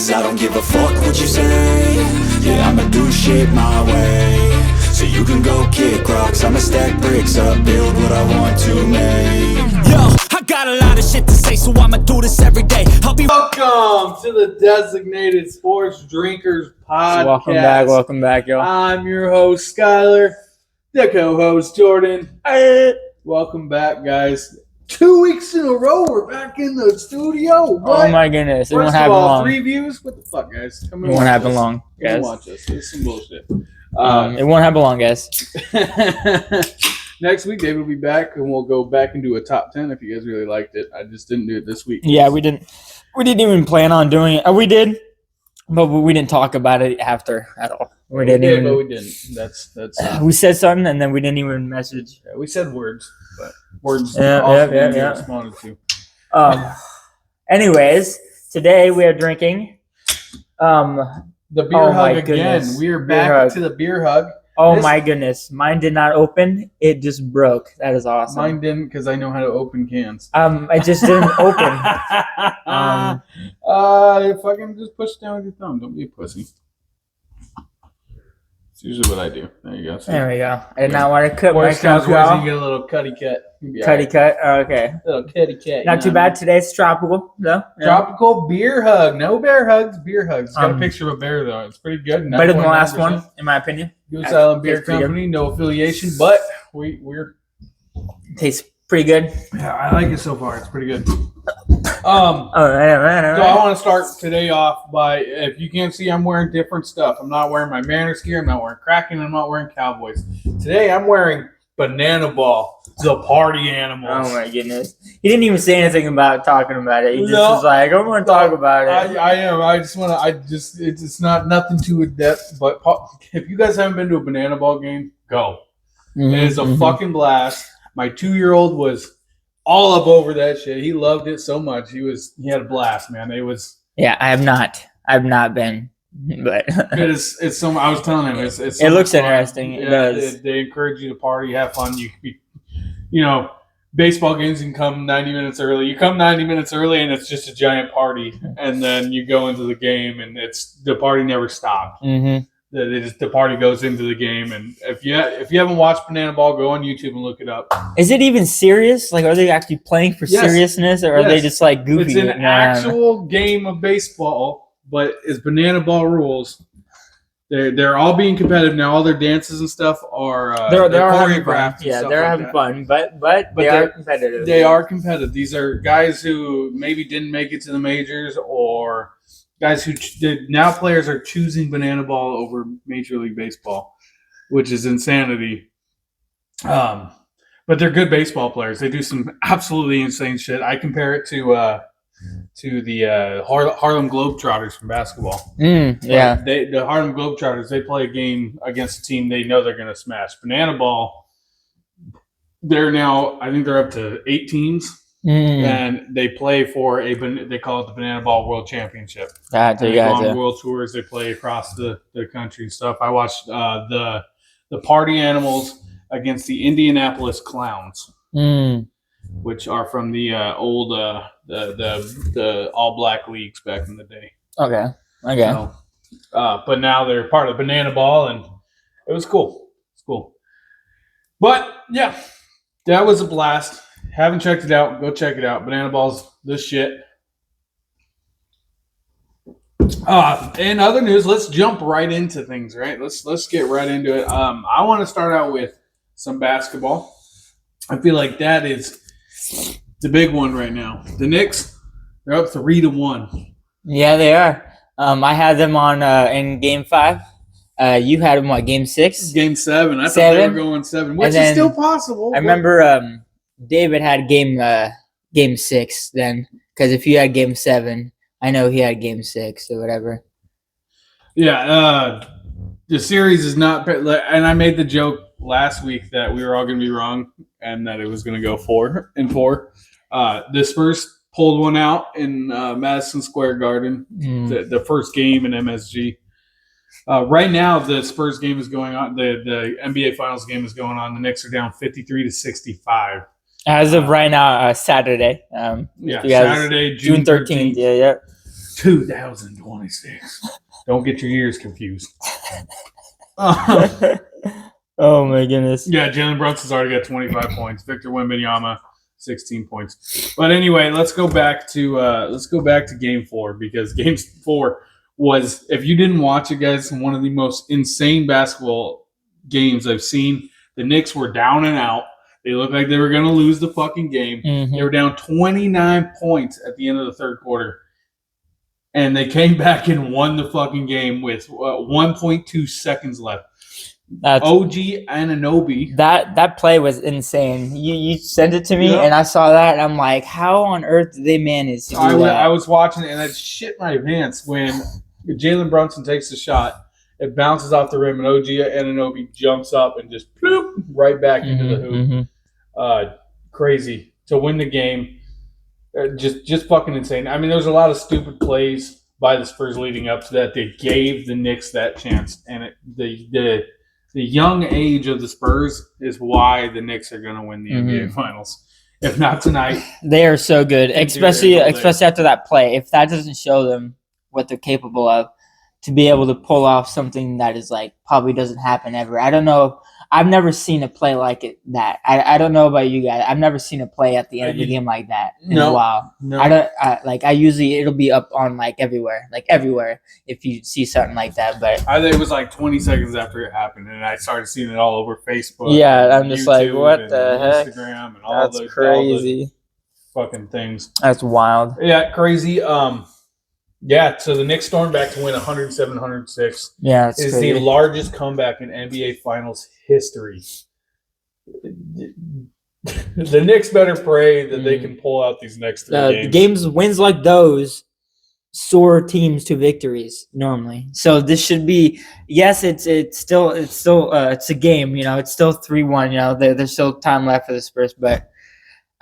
Cause I don't give a fuck what you say. Yeah, I'ma do shit my way. So you can go kick rocks, I'ma stack bricks up, build what I want to make. Yo, I got a lot of shit to say, so I'ma do this every day. I'll be Welcome to the Designated Sports Drinkers Podcast. Welcome back, y'all. I'm your host, Skyler, the co-host, Jordan. Welcome back, guys. 2 weeks in a row, we're back in the studio. What? Oh my goodness, it won't First happen of all, long. 3 views? What the fuck, guys? Come It won't happen long, Come guys. watch us. It's some bullshit. It won't happen long, guys. Next week, David will be back, and we'll go back and do a top 10 if you guys really liked it. I just didn't do it this week. Yeah, we didn't even plan on doing it. We did, but we didn't talk about it after at all. We did, but we didn't. That's. We said something, and then we didn't even message. Yeah, we said words, but words Yeah, responded to. Anyways, today we are drinking. The beer Oh hug my again. goodness. We are Beer back hug. to the beer hug. Oh my goodness, mine did not open. It just broke. That is awesome. Mine didn't because I know how to open cans. I just didn't open. Fucking just push down with your thumb. Don't be a pussy. It's usually what I do. There you go. See? There we go. I did not want to cut my Worst comes tongue worst, off. you get a little cutty cut. Cutty cut. Oh, okay. Little cutty cut. Not too bad. Today's tropical, though. Yeah. Tropical beer hug. No bear hugs. Beer hugs. It's got a Um, picture of a bear though. It's pretty good. Better than the last 9.9%. one, in my opinion. Goose Island Beer Tastes pretty Company. No affiliation, but we're. Tastes pretty good. Yeah, I like it so far. It's pretty good. Oh, So I want to start today off by, if you can't see, I'm wearing different stuff. I'm not wearing my Mariners gear. I'm not wearing Kraken. I'm not wearing Cowboys. Today I'm wearing Banana Ball, the party animals. Oh my goodness. He didn't even say anything about talking about it. He just No. was like, I want to talk about it. I am. I just want to. It's not nothing too in depth. But if you guys haven't been to a Banana Ball game, go. It is a fucking blast. My 2-year-old was all up over that shit. He loved it so much. He had a blast, man. It was. Yeah, I have not been, but It's so. I was telling him it's so it looks much fun. interesting. It does. They encourage you to party, have fun. Baseball games can come 90 minutes early. You come 90 minutes early, and it's just a giant party. And then you go into the game, and the party never stops. Mm-hmm. The party goes into the game, and if you haven't watched Banana Ball, go on YouTube and look it up. Is it even serious? Like, are they actually playing for Yes. seriousness, or are they Yes. just like goofy? It's an actual game of baseball, but it's Banana Ball rules. They're all being competitive now. All their dances and stuff are They're having fun. choreographed. and Yeah, stuff they're like having that. fun, but they they're- are competitive. They are competitive. These are guys who maybe didn't make it to the majors, or guys who now players are choosing Banana Ball over Major League Baseball, which is insanity. But they're good baseball players. They do some absolutely insane shit. I compare it to the Harlem Globetrotters from basketball. Yeah. The Harlem Globetrotters, they play a game against a team they know they're going to smash. Banana Ball, I think they're up to 8 teams. And they play for they call it the Banana Ball World Championship. Gotcha, And they go gotcha. on world tours. They play across the country and stuff. I watched the Party Animals against the Indianapolis Clowns, which are from the old the All Black leagues back in the day. Okay. So, but now they're part of Banana Ball, and it was cool. It's cool. But yeah, that was a blast. Haven't checked it out? Go check it out. Banana Ball's this shit. In other news, let's jump right into things. Right? Let's get right into it. I want to start out with some basketball. I feel like that is the big one right now. The Knicks, they're up 3-1. Yeah, they are. I had them on in Game 5. You had them, what, Game 6? Game 7. I thought they were 7? going 7, which is then still possible. I remember David had Game 6 then, because if you had Game 7, I know he had Game 6 or whatever. Yeah, the series is not – and I made the joke last week that we were all going to be wrong and that it was going to go 4-4. The Spurs pulled one out in Madison Square Garden, the first game in MSG. Right now, the Spurs game is going on. The NBA Finals game is going on. The Knicks are down 53-65. As of right now, Saturday. Saturday, June 13th. Yeah. 2026. Don't get your ears confused. Oh my goodness. Yeah, Jalen Brunson's already got 25 points. Victor Wembanyama, 16 points. But anyway, let's go back to Game 4 because Game 4 was, if you didn't watch it, guys, one of the most insane basketball games I've seen. The Knicks were down and out. They looked like they were going to lose the fucking game. Mm-hmm. They were down 29 points at the end of the third quarter. And they came back and won the fucking game with 1.2 seconds left. That's OG Anunoby. That play was insane. You sent it to me, Yeah. and I saw that, and I'm like, how on earth did they manage to do that? I was watching it, and I shit my pants when Jalen Brunson takes the shot. It bounces off the rim, and OG Anunoby jumps up and just bloop, right back into the hoop. Mm-hmm. Crazy to win the game. Just fucking insane. I mean, there was a lot of stupid plays by the Spurs leading up to that. They gave the Knicks that chance, and the young age of the Spurs is why the Knicks are going to win the NBA Finals. If not tonight, They are so good, especially after that play. If that doesn't show them what they're capable of, to be able to pull off something that is like probably doesn't happen ever. I don't know. I've never seen a play like it. I don't know about you guys. I've never seen a play at the end of the game like that in a while. No. I usually it'll be up on like everywhere if you see something like that. But I think it was like 20 seconds after it happened, and I started seeing it all over Facebook. Yeah, I'm just like, YouTube what the heck? Instagram and all That's crazy. All the fucking things. That's wild. Yeah, crazy. Yeah, so the Knicks stormed back to win 107-106. Yeah, it's It is crazy. the largest comeback in NBA Finals history. The Knicks better pray that they can pull out these next three games. Wins like those soar teams to victories normally. So this should be, yes, it's still it's a game. It's still 3-1. There's still time left for the Spurs, but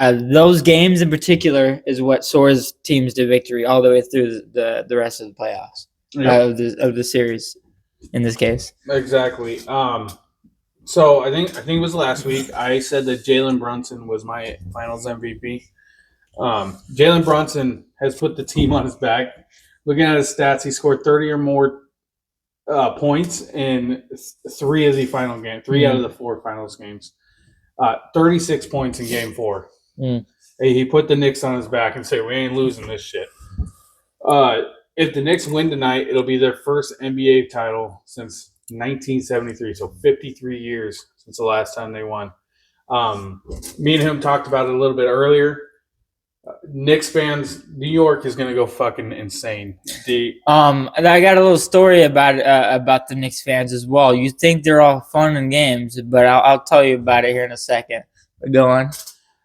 those games in particular is what soars teams to victory all the way through the rest of the playoffs of the series. In this case, exactly. So I think it was last week I said that Jalen Brunson was my Finals MVP. Jalen Brunson has put the team on his back. Looking at his stats, he scored 30 or more points in 3 of the final games, 3 out of the 4 finals games. 36 points in Game 4. He put the Knicks on his back and said, "We ain't losing this shit." If the Knicks win tonight, it'll be their first NBA title since 1973, so 53 years since the last time they won. Me and him talked about it a little bit earlier. Knicks fans, New York is going to go fucking insane. I got a little story about the Knicks fans as well. You think they're all fun and games, but I'll tell you about it here in a second. Go on.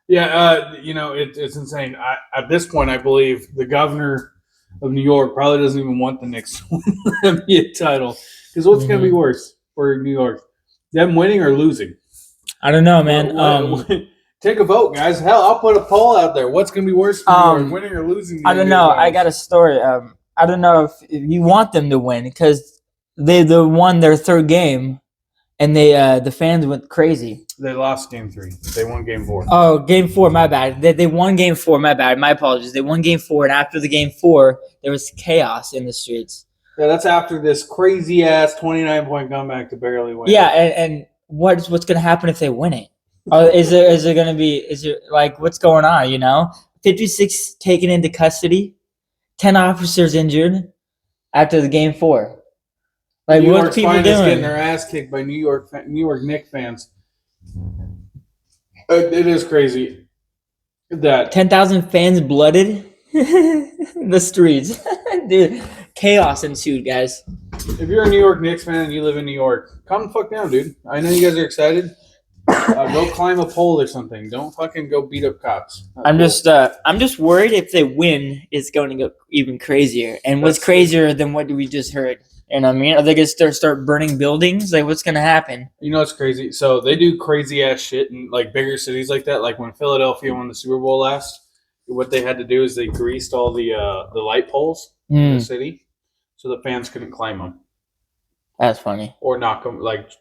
Yeah, it's insane. At this point, I believe the governor of New York probably doesn't even want the Knicks to win the NBA title. Because what's going to be worse for New York? Them winning or losing? I don't know, man. Take a vote, guys. Hell, I'll put a poll out there. What's going to be worse for New York, winning or losing? I don't know. I got a story. I don't know if you want them to win because they won their third game, and the fans went crazy. They lost Game 3. They won Game 4. Oh, Game 4, my bad. They won Game 4, my bad. My apologies. They won Game 4, and after the Game 4, there was chaos in the streets. Yeah, that's after this crazy-ass 29-point comeback to barely win. Yeah, and what's going to happen if they win it? Is there going to be what's going on, 56 taken into custody, 10 officers injured after the Game 4. Like, New what are York's people doing? Getting their ass kicked by New York Knicks fans. It is crazy that 10,000 fans blooded the streets. Dude, chaos ensued, guys. if you're a New York Knicks fan and you live in New York, calm the fuck down, dude. I know you guys are excited. Go climb a pole or something. Don't fucking go beat up cops. I'm just worried if they win, it's going to go even crazier. And what's crazier than what we just heard? You know what I mean? Are they going to start burning buildings? Like, what's going to happen? You know what's crazy? So they do crazy ass shit in like bigger cities like that. Like when Philadelphia won the Super Bowl last, what they had to do is they greased all the light poles in the city, so the fans couldn't climb them. That's funny. Or knock them, like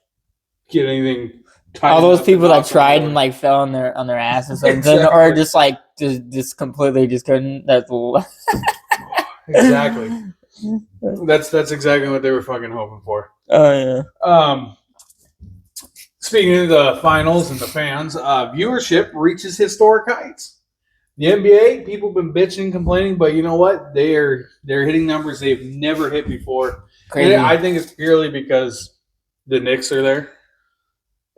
get anything. All those people that tried and like fell on their ass and something, Exactly. or just completely just couldn't. That's exactly. That's exactly what they were fucking hoping for. Oh yeah. Speaking of the finals and the fans, viewership reaches historic heights. The NBA, people have been bitching and complaining, but you know what? They're hitting numbers they've never hit before. Crazy. And I think it's purely because the Knicks are there.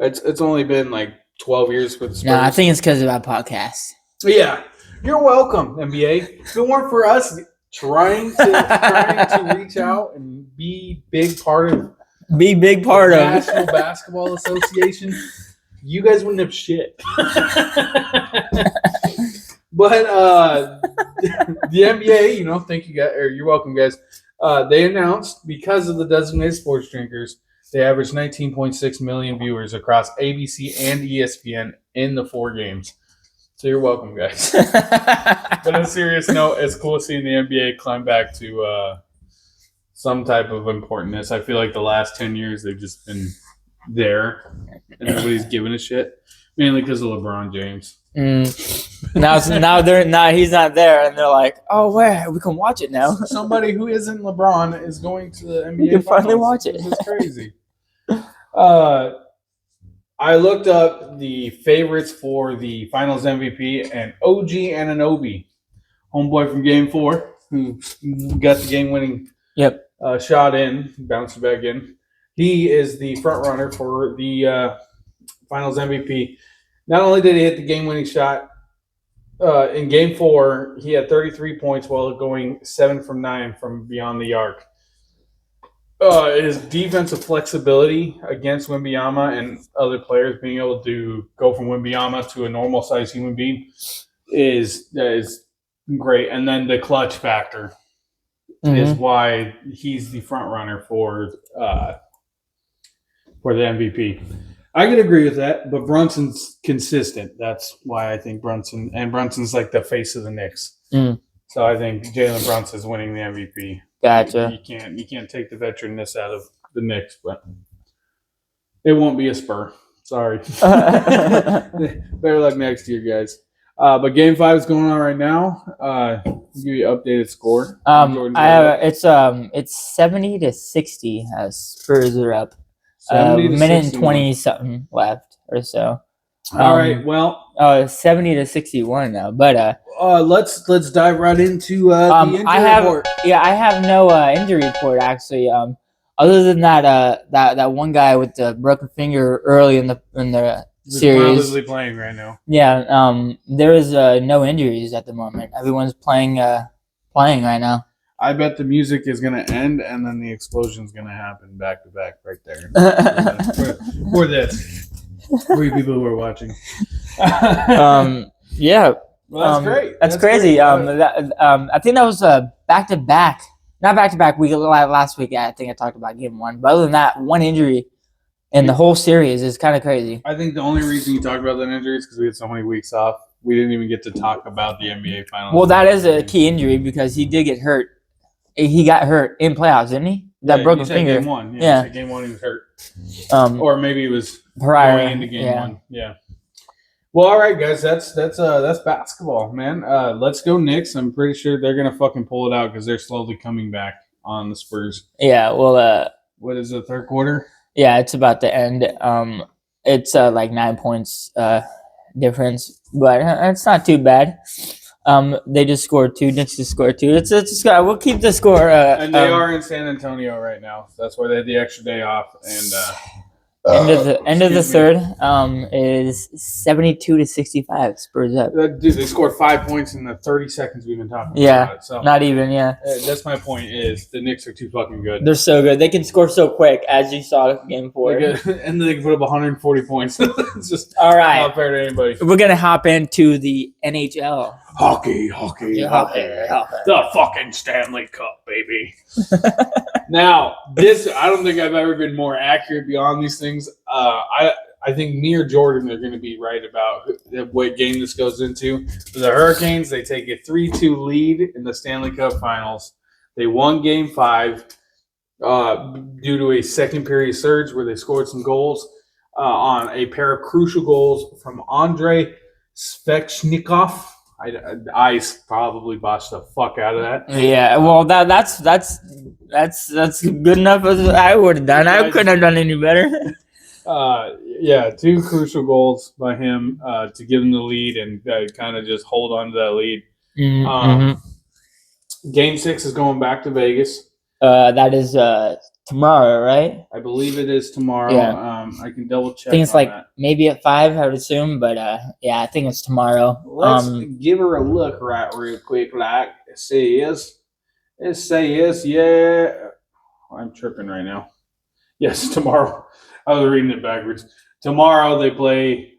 It's only been like 12 years for the Spurs. No, I think it's because of our podcast. Yeah, you're welcome, NBA. If it weren't for us trying to reach out and be big part of Big part the of National Basketball Association, you guys wouldn't have shit. But the NBA, thank you guys, or you're welcome, guys. They announced because of the designated sports drinkers, they averaged 19.6 million viewers across ABC and ESPN in the 4 games. So you're welcome, guys. But on a serious note, it's cool seeing the NBA climb back to some type of importance. I feel like the last 10 years they've just been there and nobody's giving a shit. Mainly because of LeBron James. Now he's not there, and they're like, "Oh, where we can watch it now." Somebody who isn't LeBron is going to the NBA. You can finally finals. watch it. It's crazy. I looked up the favorites for the Finals MVP, and OG Anunoby, homeboy from Game 4, who got the game-winning shot in, bounced back in. He is the front runner for the Finals MVP. Not only did he hit the game-winning shot in Game 4, he had 33 points while going 7 from 9 from beyond the arc. His defensive flexibility against Wembanyama and other players being able to go from Wembanyama to a normal-sized human being is great. And then the clutch factor is why he's the front runner for the MVP. I could agree with that, but Brunson's consistent. That's why I think Brunson's like the face of the Knicks. So I think Jalen Brunson's winning the MVP. Gotcha. You can't take the veteranness out of the Knicks, but it won't be a Spur. Sorry. Better luck next year, guys. But Game 5 is going on right now. I'll give you an updated score. It's 70-60. Spurs are up. Minute and 20 something left or so. All right. Well, 70-61 now. But let's dive right into the injury report. Yeah, I have no injury report actually. Other than that one guy with the broken finger early in the series. He's playing right now. Yeah. There is no injuries at the moment. Everyone's playing right now. I bet the music is going to end and then the explosion is going to happen back to back right there. for this. For you people who are watching. Yeah. Well, that's great. That's crazy. Great. I think that was back to back. Not back to back. Last week, I think I talked about Game 1. But other than that, one injury in the whole series is kind of crazy. I think the only reason you talked about that injury is because we had so many weeks off. We didn't even get to talk about the NBA Finals. Well, that is a key injury because he did get hurt. He got hurt in playoffs, didn't he? That broken finger. Game 1. Yeah. Game 1 he was hurt. Or maybe it was prior going into Game 1. Yeah. Well, all right, guys. That's basketball, man. Let's go Knicks. I'm pretty sure they're gonna fucking pull it out because they're slowly coming back on the Spurs. Yeah. Well. What is the third quarter? Yeah, it's about to end. It's like 9 points difference, but it's not too bad. They just scored 2. Knicks just scored 2. It's we'll keep the score. And they are in San Antonio right now. So that's why they had the extra day off. And end of the third is 72-65. Spurs up. Dude, they scored 5 points in the 30 seconds we've been talking about it. So not even. Yeah, that's my point. Is the Knicks are too fucking good. They're so good. They can score so quick, as you saw in Game 4. And then they can put up 140 points. It's just all right. Not fair to anybody. We're gonna hop into the NHL. Hockey. The fucking Stanley Cup, baby. Now, I don't think I've ever been more accurate beyond these things. I think me or Jordan are going to be right about what game this goes into. For the Hurricanes, they take a 3-2 lead in the Stanley Cup Finals. They won Game 5 due to a second period surge where they scored some goals on a pair of crucial goals from Andrei Svechnikov. Ice probably botched the fuck out of that. Yeah, well, that's good enough as I would have done. I couldn't have done any better. Yeah, 2 crucial goals by him to give him the lead and kind of just hold on to that lead. Game 6 is going back to Vegas. That is tomorrow, right? I believe it is tomorrow. Yeah. I can double check. I think it's on like that. maybe at 5, I would assume, but yeah, I think it's tomorrow. Let's give her a look right real quick. Like it says, yeah. I'm tripping right now. Yes, tomorrow. I was reading it backwards. Tomorrow they play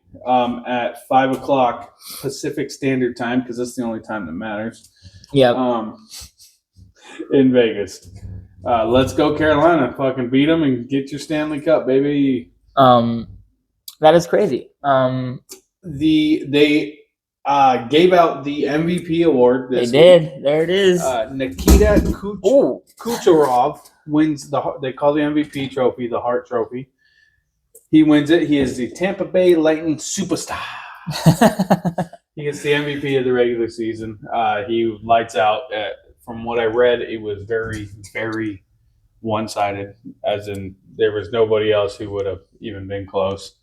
at 5 o'clock Pacific Standard Time because that's the only time that matters. Yeah. In Vegas. Let's go Carolina. Fucking beat them and get your Stanley Cup, baby. That is crazy. They gave out the MVP award. They did. There it is. Nikita Kucherov wins they call the MVP trophy the Hart Trophy. He wins it. He is the Tampa Bay Lightning superstar. He gets the MVP of the regular season. He lights out. From what I read, it was very, very one-sided, as in there was nobody else who would have even been close.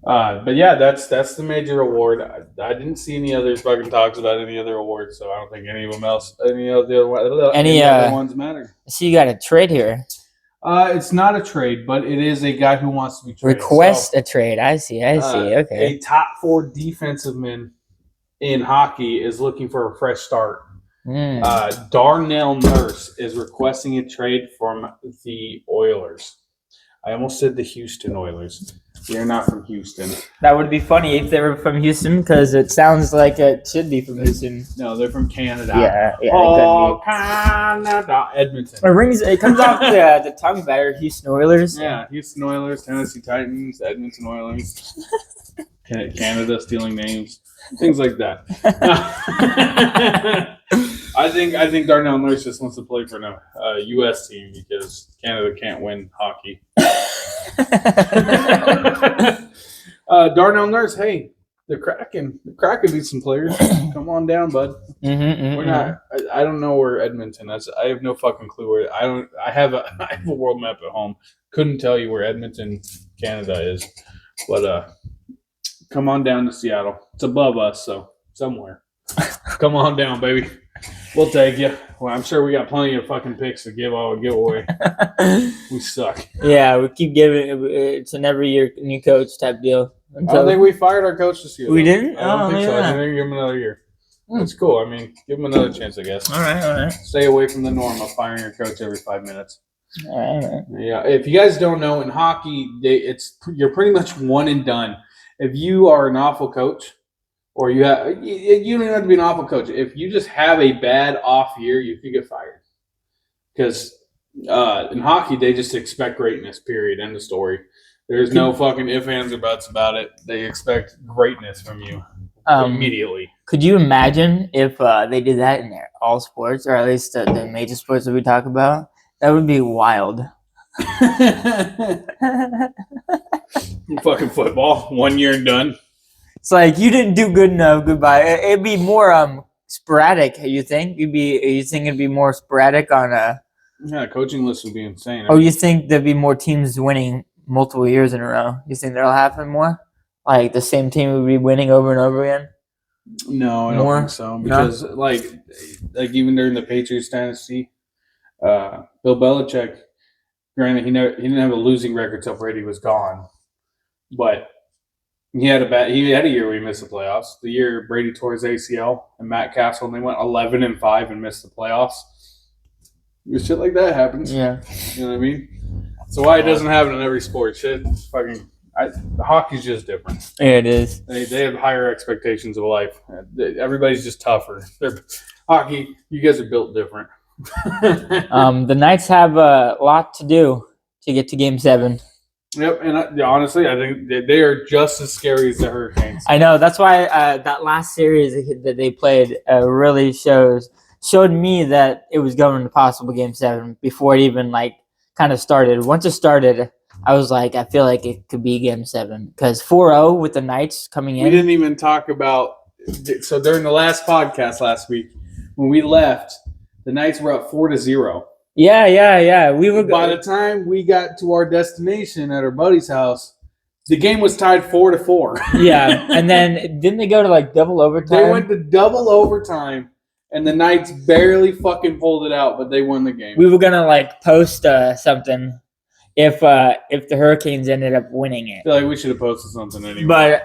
But yeah, that's the major award. I didn't see any other fucking talks about any other awards, so I don't think any of the other ones matter. So you got a trade here. It's not a trade, but it is a guy who wants to be traded. Request a trade. I see. Okay. A top 4 defensive man in hockey is looking for a fresh start. Darnell Nurse is requesting a trade from the Oilers. I almost said the Houston Oilers. They're not from Houston. That would be funny if they were from Houston because it sounds like it should be from Houston. No, they're from Canada. Yeah. Oh, Canada. Edmonton. It comes off the tongue better. Houston Oilers. Yeah, Houston Oilers, Tennessee Titans, Edmonton Oilers. Canada stealing names. Things like that. I think Darnell Nurse just wants to play for a U.S. team because Canada can't win hockey. Darnell Nurse, hey, the Kraken need some players. Come on down, bud. We're not. I don't know where Edmonton is. I have no fucking clue where. I have a world map at home. Couldn't tell you where Edmonton, Canada is, but come on down to Seattle. It's above us, so somewhere. Come on down, baby. We'll take you. Well, I'm sure we got plenty of fucking picks to give away. We suck. Yeah, we keep giving. It's an every year new coach type deal. I don't think we fired our coach this year. We didn't? I don't think so. I think they're give him another year. It's cool. I mean, give him another chance, I guess. All right. Stay away from the norm of firing your coach every 5 minutes. All right. Yeah. If you guys don't know, in hockey, you're pretty much one and done. If you are an awful coach, or you don't even have to be an awful coach. If you just have a bad off year, you could get fired. Because in hockey, they just expect greatness, period. End of story. There's no fucking ifs, ands, or buts about it. They expect greatness from you immediately. Could you imagine if they did that in all sports, or at least the major sports that we talk about? That would be wild. Fucking football, 1 year and done. It's like you didn't do good enough. Goodbye. It'd be more sporadic. You think it'd be more sporadic on a? Yeah, coaching list would be insane. Oh, you think there'd be more teams winning multiple years in a row? You think that'll happen more? Like the same team would be winning over and over again? No, I don't think so. Because like even during the Patriots dynasty, Bill Belichick, granted he didn't have a losing record till Brady was gone, but he had a year where he missed the playoffs. The year Brady tore his ACL and Matt Castle, and they went 11-5 and missed the playoffs. Shit like that happens. Yeah, you know what I mean. So why it doesn't happen in every sport? Shit, fucking. Hockey's just different. Yeah, it is. They have higher expectations of life. Everybody's just tougher. Hockey, you guys are built different. The Knights have a lot to do to get to Game 7. Yep, and honestly, I think they are just as scary as the Hurricanes. I know. That's why that last series that they played really showed me that it was going to possible Game 7 before it even kind of started. Once it started, I was like, I feel like it could be Game 7 because 4-0 with the Knights coming in. We didn't even talk about So during the last podcast last week, when we left, the Knights were up 4-0. Yeah. We were By the time we got to our destination at our buddy's house, the game was tied 4-4. Yeah, and then didn't they go to like double overtime? They went to double overtime, and the Knights barely fucking pulled it out, but they won the game. We were gonna like post something if the Hurricanes ended up winning it. I feel like we should have posted something anyway. But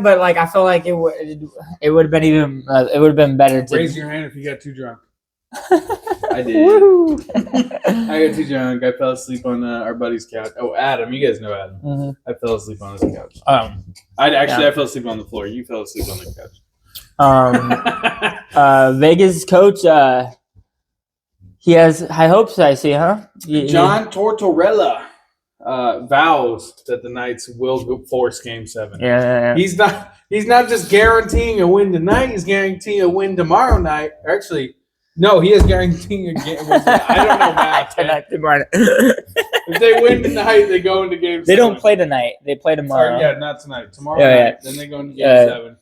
but like I feel like it would have been even it would have been better to Raise your hand if you got too drunk. I did. Woo! I got too drunk. I fell asleep on our buddy's couch. Oh, Adam, you guys know Adam. Mhm. I fell asleep on his couch. Yeah. I fell asleep on the floor. You fell asleep on the couch. Vegas coach, he has high hopes. I see, huh? John Tortorella vows that the Knights will force Game 7. Yeah. He's not just guaranteeing a win tonight. He's guaranteeing a win tomorrow night. Actually, no, he is guaranteeing a game. I don't know math. If they win tonight, they go into Game 7. They don't play tonight. They play tomorrow. Sorry, not tonight. Tomorrow night. Then they go into Game 7.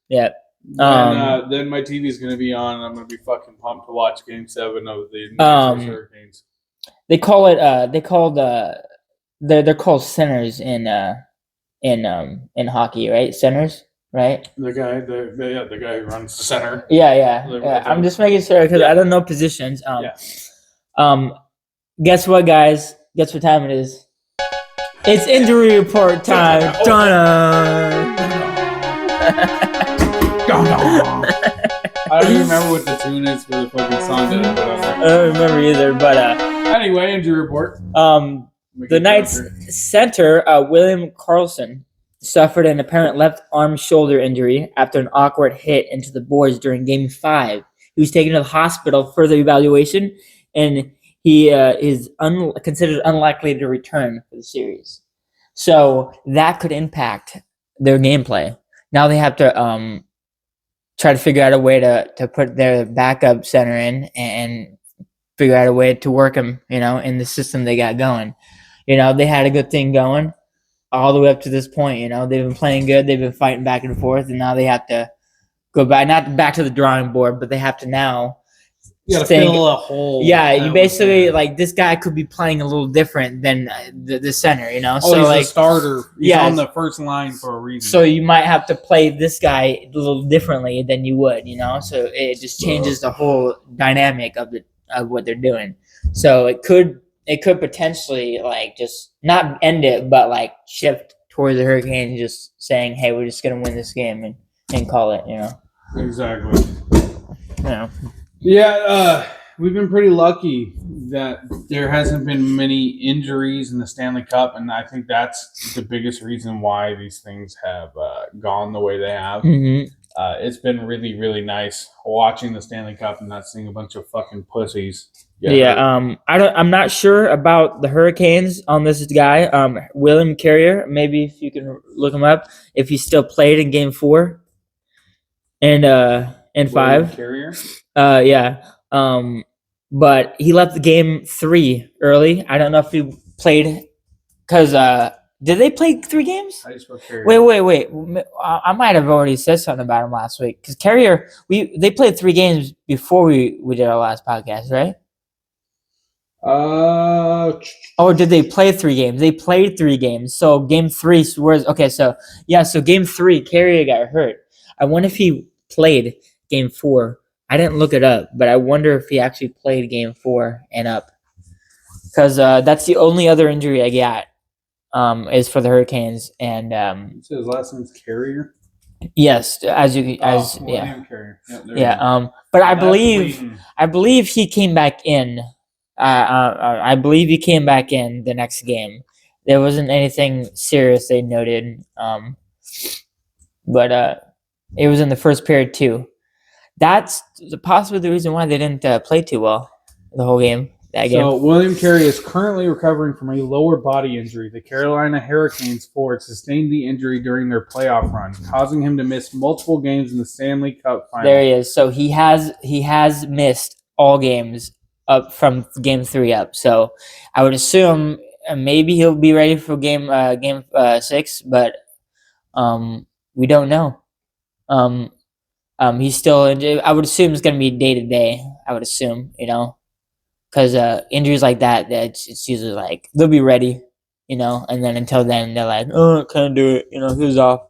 Yeah. Then my TV's going to be on, and I'm going to be fucking pumped to watch Game 7 of the Hurricanes. They call it. They're called centers in hockey, right? Centers, right? The guy who runs the center. Yeah. I'm just making sure because I don't know positions. Guess what, guys? Guess what time it is? It's injury report time. I don't even remember what the tune is for the fucking song. I don't remember either, but anyway, injury report. The Knights center, William Karlsson, suffered an apparent left arm shoulder injury after an awkward hit into the boards during Game 5. He was taken to the hospital for further evaluation, and he is considered unlikely to return for the series. So that could impact their gameplay. Now they have to try to figure out a way to put their backup center in and figure out a way to work him, in the system they got going. They had a good thing going all the way up to this point. They've been playing good. They've been fighting back and forth, and now they have to go back, not back to the drawing board, but they have to now. You got to fill a hole. Yeah, you basically this guy could be playing a little different than the center. So he's a starter. He's on the first line for a reason. So you might have to play this guy a little differently than you would. So it just changes the whole dynamic of what they're doing. So it could potentially just not end it, but shift towards the Hurricanes, just saying, "Hey, we're just gonna win this game and call it." Exactly. Yeah. Yeah, we've been pretty lucky that there hasn't been many injuries in the Stanley Cup, and I think that's the biggest reason why these things have gone the way they have. Mm-hmm. It's been really, really nice watching the Stanley Cup and not seeing a bunch of fucking pussies. I'm not sure about the Hurricanes on this guy, William Carrier. Maybe if you can look him up, if he still played in Game 4 and 5. Carrier. But he left the Game 3 early. I don't know if he played because did they play 3 games? I just wrote Carrier. Wait. I might have already said something about him last week because Carrier. They played 3 games before we did our last podcast, right? Or did they play 3 games? They played 3 games. So Game 3 was okay. So Game 3, Carrier got hurt. I wonder if he played Game 4. I didn't look it up, but I wonder if he actually played Game 4 and up. Because that's the only other injury I got is for the Hurricanes. And you said his last name's Carrier? Yes, William Carrier. But I believe he came back in. I believe he came back in the next game. There wasn't anything serious they noted. But it was in the first period too. That's possibly the reason why they didn't play too well the whole game. So William Carey is currently recovering from a lower body injury. The Carolina Hurricanes forward sustained the injury during their playoff run, causing him to miss multiple games in the Stanley Cup final. There he is. So he has missed all games up from Game 3 up. So I would assume maybe he'll be ready for Game 6, but we don't know. He's still. I would assume it's going to be day to day. I would assume, because injuries like that, it's usually like they'll be ready, and then until then they're like, oh, can't do it, who's off.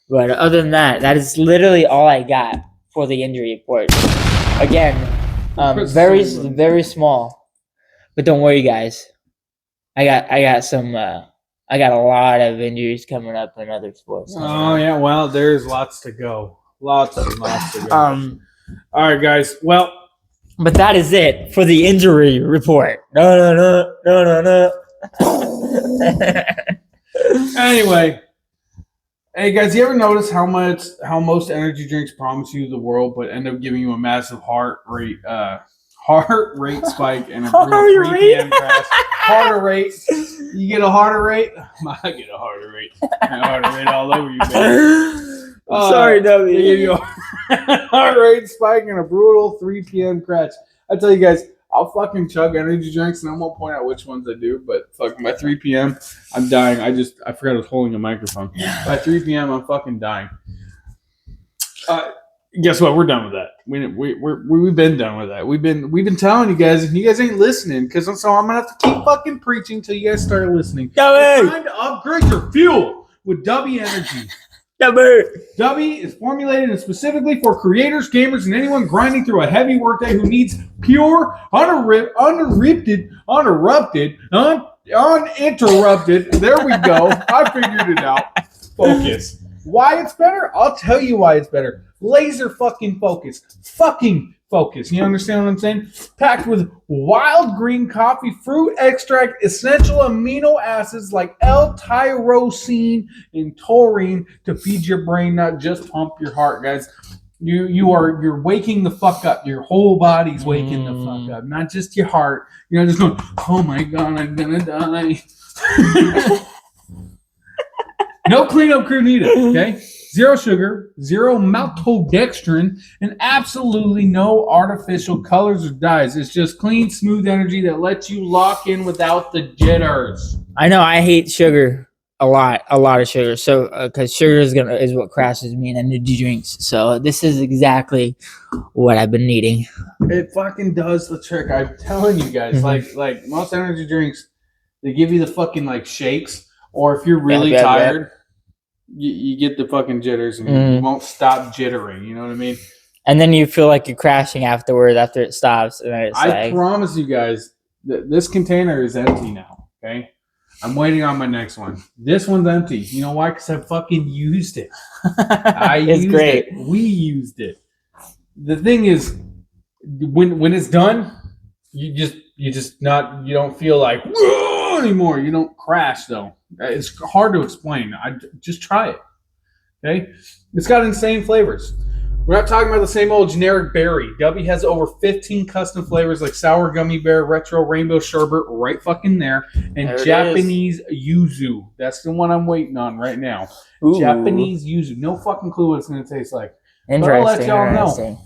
But other than that, that is literally all I got for the injury report. Again, very very small, but don't worry, guys. I got I got a lot of injuries coming up in other sports. Oh yeah, well, there's lots to go. Lots and lots to go. All right, guys. Well, but that is it for the injury report. No. Anyway, hey guys, you ever notice how most energy drinks promise you the world, but end up giving you a massive heart rate spike and a brutal 3 p.m. crash? Harder rate. You get a harder rate. I get a harder rate. Harder rate all over you, baby. Sorry, W. They give you a heart rate spike and a brutal 3 p.m. crash. I tell you guys, I'll fucking chug energy drinks, and I won't point out which ones I do, but fucking by 3 p.m., I'm dying. I forgot I was holding a microphone. By 3 p.m., I'm fucking dying. Guess what? We're done with that. We've been done with that. We've been telling you guys, and you guys ain't listening, so I'm gonna have to keep fucking preaching till you guys start listening. It's time to upgrade your fuel with W Energy. W is formulated specifically for creators, gamers, and anyone grinding through a heavy workday who needs pure, uninterrupted. There we go. I figured it out. Focus. Why it's better? I'll tell you why it's better. Laser fucking focus. Fucking focus. You understand what I'm saying? Packed with wild green coffee, fruit extract, essential amino acids like L-tyrosine and taurine to feed your brain, not just pump your heart, guys. You're waking the fuck up. Your whole body's waking the fuck up, not just your heart. You're just going, oh my god, I'm gonna die. No cleanup crew needed, okay? Zero sugar, zero maltodextrin, and absolutely no artificial colors or dyes. It's just clean, smooth energy that lets you lock in without the jitters. I know I hate sugar a lot of sugar. So because sugar is what crashes me in energy drinks. So this is exactly what I've been needing. It fucking does the trick. I'm telling you guys, like most energy drinks, they give you the fucking like shakes. Or if you're really tired, you get the fucking jitters and you won't stop jittering. You know what I mean? And then you feel like you're crashing afterward after it stops. And it's I promise you guys that this container is empty now. Okay, I'm waiting on my next one. This one's empty. You know why? Because I fucking used it. It's great. We used it. The thing is, when it's done, you don't feel like anymore. You don't crash though. It's hard to explain. Just try it. Okay, it's got insane flavors. We're not talking about the same old generic berry. W has over 15 custom flavors like sour gummy bear, retro rainbow sherbet, right fucking there, and there Japanese yuzu. That's the one I'm waiting on right now. Ooh. Japanese yuzu. No fucking clue what it's going to taste like. But I'll let y'all know.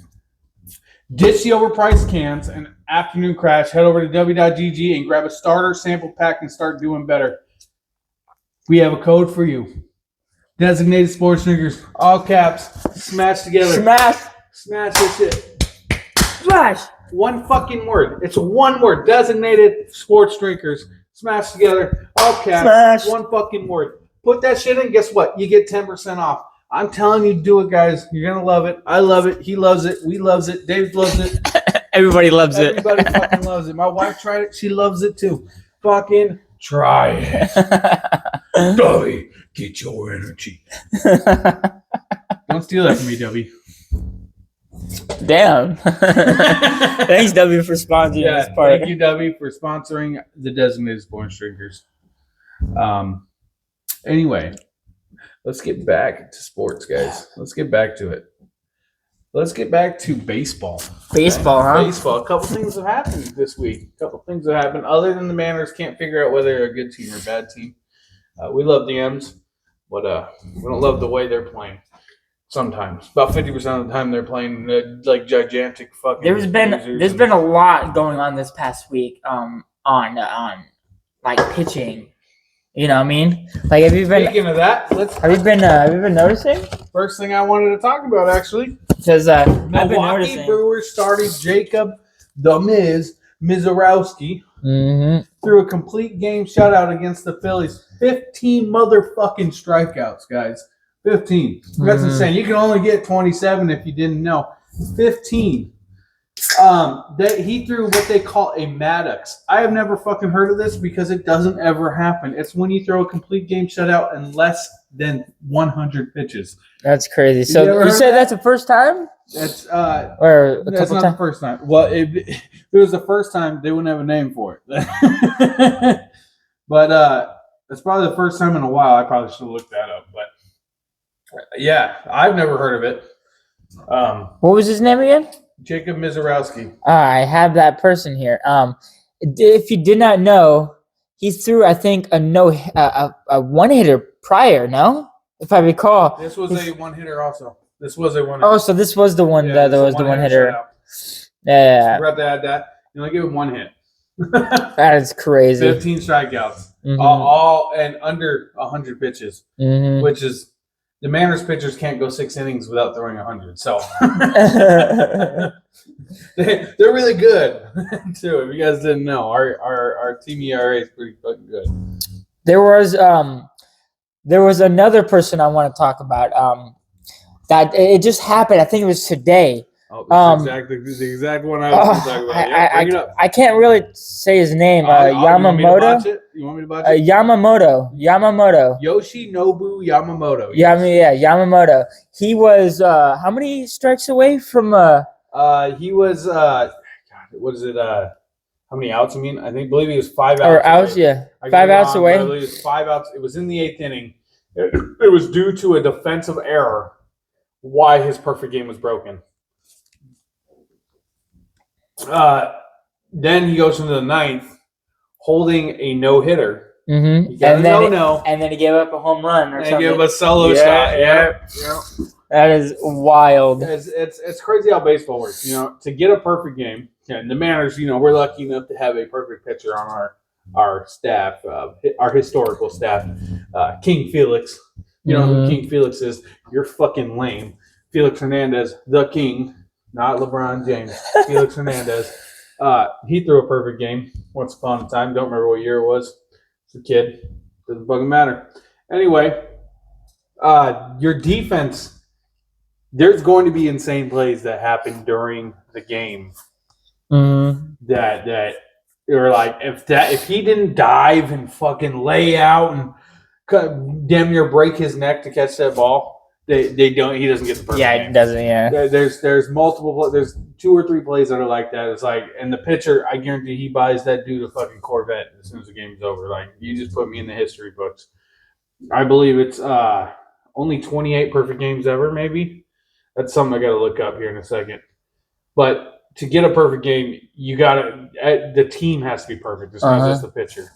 Ditch the overpriced cans and afternoon crash. Head over to w.gg and grab a starter sample pack and start doing better. We have a code for you. Designated sports drinkers, all caps, smash together. Smash this shit. Smash. One fucking word. It's one word. Designated sports drinkers, smash together, all caps. Smash. One fucking word. Put that shit in. Guess what? You get 10% off. I'm telling you, do it, guys. You're gonna love it. I love it. He loves it. We loves it. Dave loves it. Everybody loves it. Everybody fucking loves it. My wife tried it. She loves it too. Fucking try it. Dobby, get your energy. Don't steal that from me, Dobby. Damn. Thanks, W, for sponsoring this part. Thank you, W, for sponsoring the Designated Sports Drinkers. Anyway, let's get back to sports, guys. Let's get back to it. Let's get back to baseball. Baseball, huh? Baseball. A couple things have happened this week. A couple things have happened. Other than the Mariners can't figure out whether they're a good team or a bad team. We love the M's, but we don't love the way they're playing. Sometimes, about 50% of the time, they're playing like gigantic fucking. There's been a lot going on this past week. On like pitching. You know what I mean? Like, have you been? Speaking of that, have you been noticing? First thing I wanted to talk about, actually, because I've been Milwaukee noticing. Brewers started Jacob the Miz Mizorowski threw a complete game shutout against the Phillies. 15 motherfucking strikeouts, guys. 15. That's insane. You can only get 27 if you didn't know. 15. He threw what they call a Maddox. I have never fucking heard of this because it doesn't ever happen. It's when you throw a complete game shutout in less than 100 pitches. That's crazy. So you said that's the first time? That's or a that's couple not times? the first time. Well, if it was the first time, they wouldn't have a name for it. But that's probably the first time in a while. I probably should have looked that up. But yeah, I've never heard of it. What was his name again? Jacob Mizorowski. I have that person here. If you did not know, he threw, I think, a one hitter prior. No, if I recall. This was a one hitter also. This was a one hitter. Oh, so this was the one that was the one hitter. Yeah, Forgot to add that. You only gave him one hit. that is crazy. 15 strikeouts, all and under 100 pitches, which is the Mariners pitchers can't go 6 innings without throwing 100. So they're really good too. If you guys didn't know, our team ERA is pretty fucking good. There was another person I want to talk about. That it just happened. I think it was today. Oh, that's exactly the exact one I was going to talk about. Yeah, bring it up. I can't really say his name. Yamamoto. You want me to botch it? Yamamoto. Yoshinobu Yamamoto. Yamamoto. He was how many strikes away from he was God, what is it? How many outs? I believe he was 5 outs. Or outs, away. yeah. 5 outs away. I believe it was 5 outs. It was in the 8th inning. It was due to a defensive error why his perfect game was broken. Then he goes into the 9th holding a no-hitter. And then he gave up a home run or something. And he gave up a solo shot. Yeah. That is wild. It's crazy how baseball works. To get a perfect game, and the Mariners, we're lucky enough to have a perfect pitcher on our staff, our historical staff, King Felix. You know who King Felix is? You're fucking lame. Felix Hernandez, the king, not LeBron James. Felix Hernandez. He threw a perfect game once upon a time. Don't remember what year it was. It's a kid. Doesn't fucking matter. Anyway, your defense, there's going to be insane plays that happen during the game that are like, if he didn't dive and fucking lay out and damn near break his neck to catch that ball, he doesn't get the perfect game. It doesn't, yeah. There's multiple, there's 2 or 3 plays that are like that. It's like, and the pitcher, I guarantee he buys that dude a fucking Corvette as soon as the game's over. Like, you just put me in the history books. I believe it's only 28 perfect games ever, maybe. That's something I got to look up here in a second. But to get a perfect game, the team has to be perfect. It's not just the pitcher.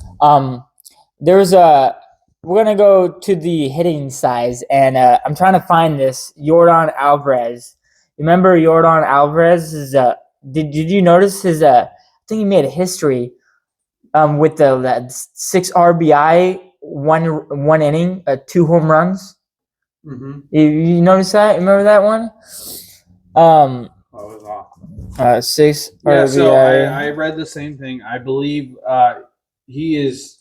We're going to go to the hitting size, and I'm trying to find this. Yordan Alvarez. Remember Yordan Alvarez? Did you notice his, I think he made a history with the 6 RBI, one inning, 2 home runs. You notice that? Remember that one? That was awesome. 6 RBI. So I RBI. read the same thing. I believe he is...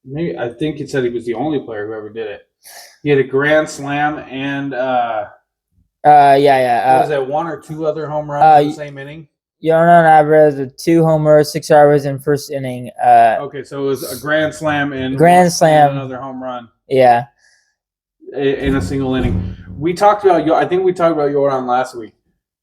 Maybe I think it said he was the only player who ever did it. He had a grand slam and was that 1 or 2 other home runs in the same inning? Yordan Alvarez with 2 homers, 6 RBIs in first inning. Okay, so it was a grand slam and another home run. Yeah, in a single inning. I think we talked about Yordan last week.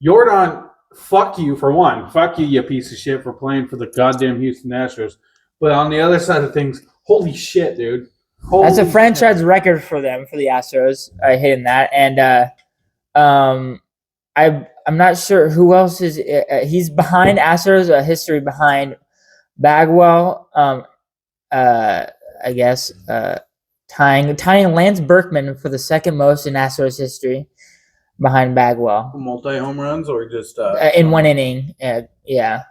Yordan, fuck you for one. Fuck you, you piece of shit, for playing for the goddamn Houston Astros. But on the other side of things, holy shit, dude. That's a franchise record for them, for the Astros, hitting that. And I'm not sure who else is. He's behind Astros, a history behind Bagwell. I guess tying Lance Berkman for the second most in Astros history, behind Bagwell. Multi home runs or just in one inning? Yeah.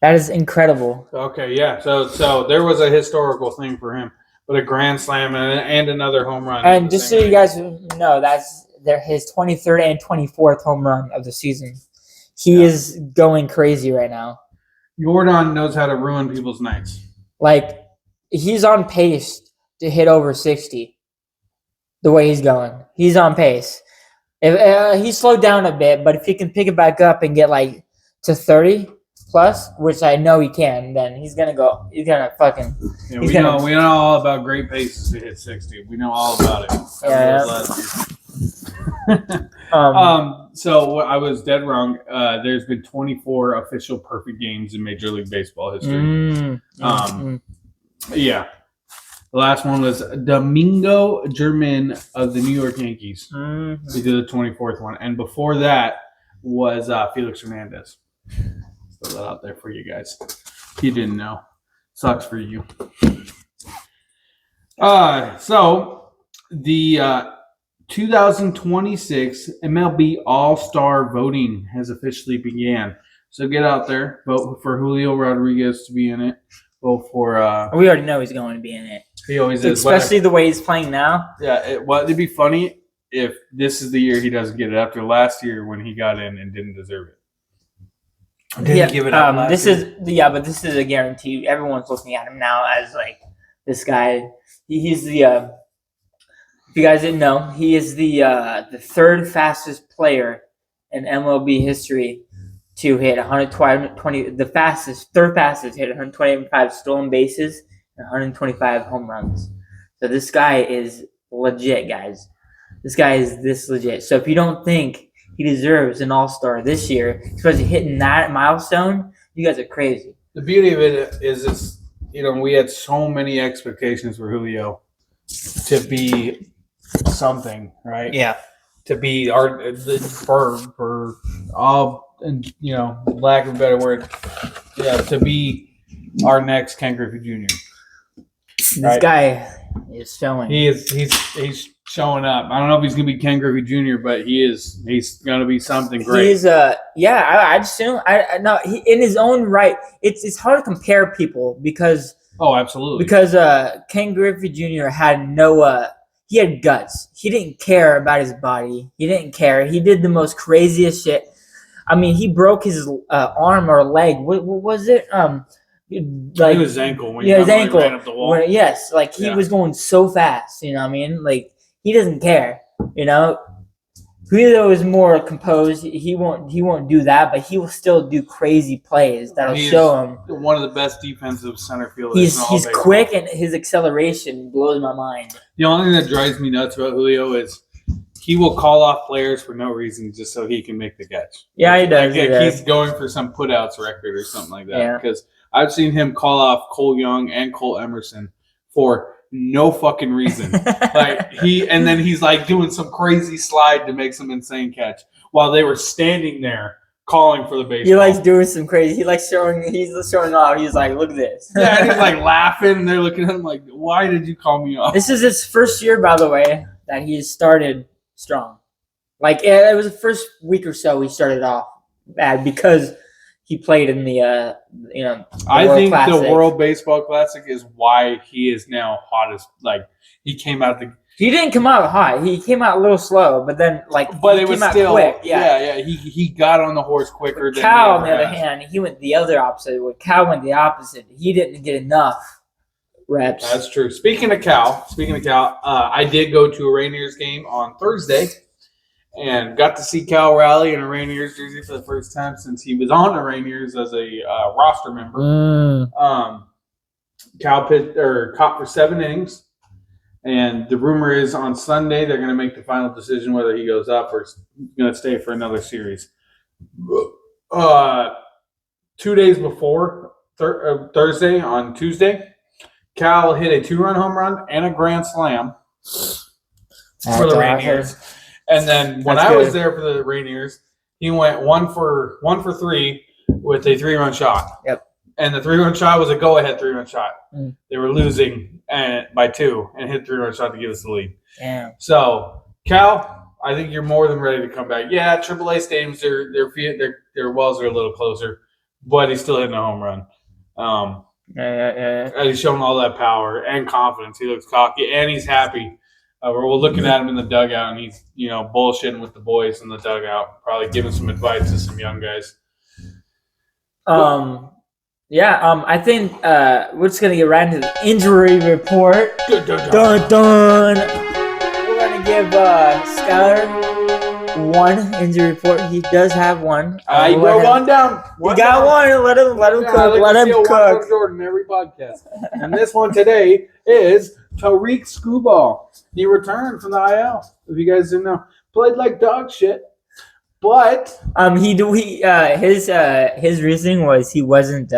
That is incredible. Okay, yeah. So there was a historical thing for him, but a grand slam and another home run. And just so you guys know, his 23rd and 24th home run of the season. He is going crazy right now. Jordan knows how to ruin people's nights. Like, he's on pace to hit over 60 the way he's going. He's on pace. If, he slowed down a bit, but if he can pick it back up and get like to 30 plus, which I know he can, then he's gonna go. He's gonna fucking. Yeah, we know all about great paces to hit 60. We know all about it. Yeah. So I was dead wrong. There's been 24 official perfect games in Major League Baseball history. Yeah. The last one was Domingo German of the New York Yankees. He did the 24th one. And before that was Felix Hernandez. Throw that out there for you guys. If you didn't know. Sucks for you. So the 2026 MLB All-Star voting has officially began. So get out there, vote for Julio Rodriguez to be in it. Vote for. We already know he's going to be in it. He always is, especially the way he's playing now. Yeah, it'd be funny if this is the year he doesn't get it after last year when he got in and didn't deserve it. Didn't give it up. This year. But this is a guarantee. Everyone's looking at him now as like this guy. He's the. If you guys didn't know, he is the third fastest player in MLB history to hit 120. The third fastest, hit 125 stolen bases and 125 home runs. So this guy is legit, guys. This guy is this legit. So if you don't think he deserves an All-Star this year, especially hitting that milestone, you guys are crazy. The beauty of it is we had so many expectations for Julio to be something, right? Yeah. To be for all, and lack of a better word, to be our next Ken Griffey Jr. This guy is showing. He's showing up. I don't know if he's gonna be Ken Griffey Jr., but he's gonna be something great. He's I assume in his own right. It's hard to compare people because absolutely, because Ken Griffey Jr. had he had guts. He didn't care about his body. He didn't care. He did the most craziest shit. I mean, he broke his arm or leg. What was it? Like, it was his ankle. When his ankle. Ran up the wall. Yes, like he was going so fast. You know what I mean? Like he doesn't care. Julio is more composed. He won't do that, but he will still do crazy plays that'll show him. One of the best defensive center fielders. He's quick and his acceleration blows my mind. The only thing that drives me nuts about Julio is he will call off players for no reason just so he can make the catch. Yeah, he does. He's going for some putouts record or something like that. Because I've seen him call off Cole Young and Cole Emerson for no fucking reason. And then he's like doing some crazy slide to make some insane catch while they were standing there calling for the baseball. He likes doing some crazy. He's showing off. He's like, look at this. Yeah, and he's like laughing, and they're looking at him like, why did you call me off? This is his first year, by the way, that he started strong. Like it was the first week or so he started off bad because he played in the I World think Classic. The World Baseball Classic is why he is now hottest. Like he came out He didn't come out hot. He came out a little slow, but then it was still quick. Yeah. He got on the horse quicker than Cal. On the other hand, he went the other opposite. When Cal went the opposite, he didn't get enough reps. That's true. Speaking of Cal, I did go to a Rainiers game on Thursday. And got to see Cal rally in a Rainiers jersey for the first time since he was on the Rainiers as a roster member. Cal caught for 7 innings, and the rumor is on Sunday they're going to make the final decision whether he goes up or going to stay for another series. 2 days before Thursday, on Tuesday, Cal hit a 2-run home run and a grand slam for the Rainiers. And then when I was there for the Rainiers, he went one for 3 with a 3-run shot. Yep. And the 3-run shot was a go-ahead 3-run shot. They were losing by 2 and hit 3-run shot to give us the lead. Damn. So, Cal, I think you're more than ready to come back. Yeah, AAA stadiums, their walls are a little closer, but he's still hitting a home run. And he's showing all that power and confidence. He looks cocky and he's happy. We're looking at him in the dugout, and he's bullshitting with the boys in the dugout, probably giving some advice to some young guys. I think we're just gonna get right into the injury report. Dun, dun, Dun dun. We're gonna give Skyler one injury report. He does have one. I wrote one down. He got one. Let him cook. Let him cook. Jordan every podcast. And this one today is Tariq Skubal. He returned from the IL. If you guys didn't know, played like dog shit. But his reasoning was he wasn't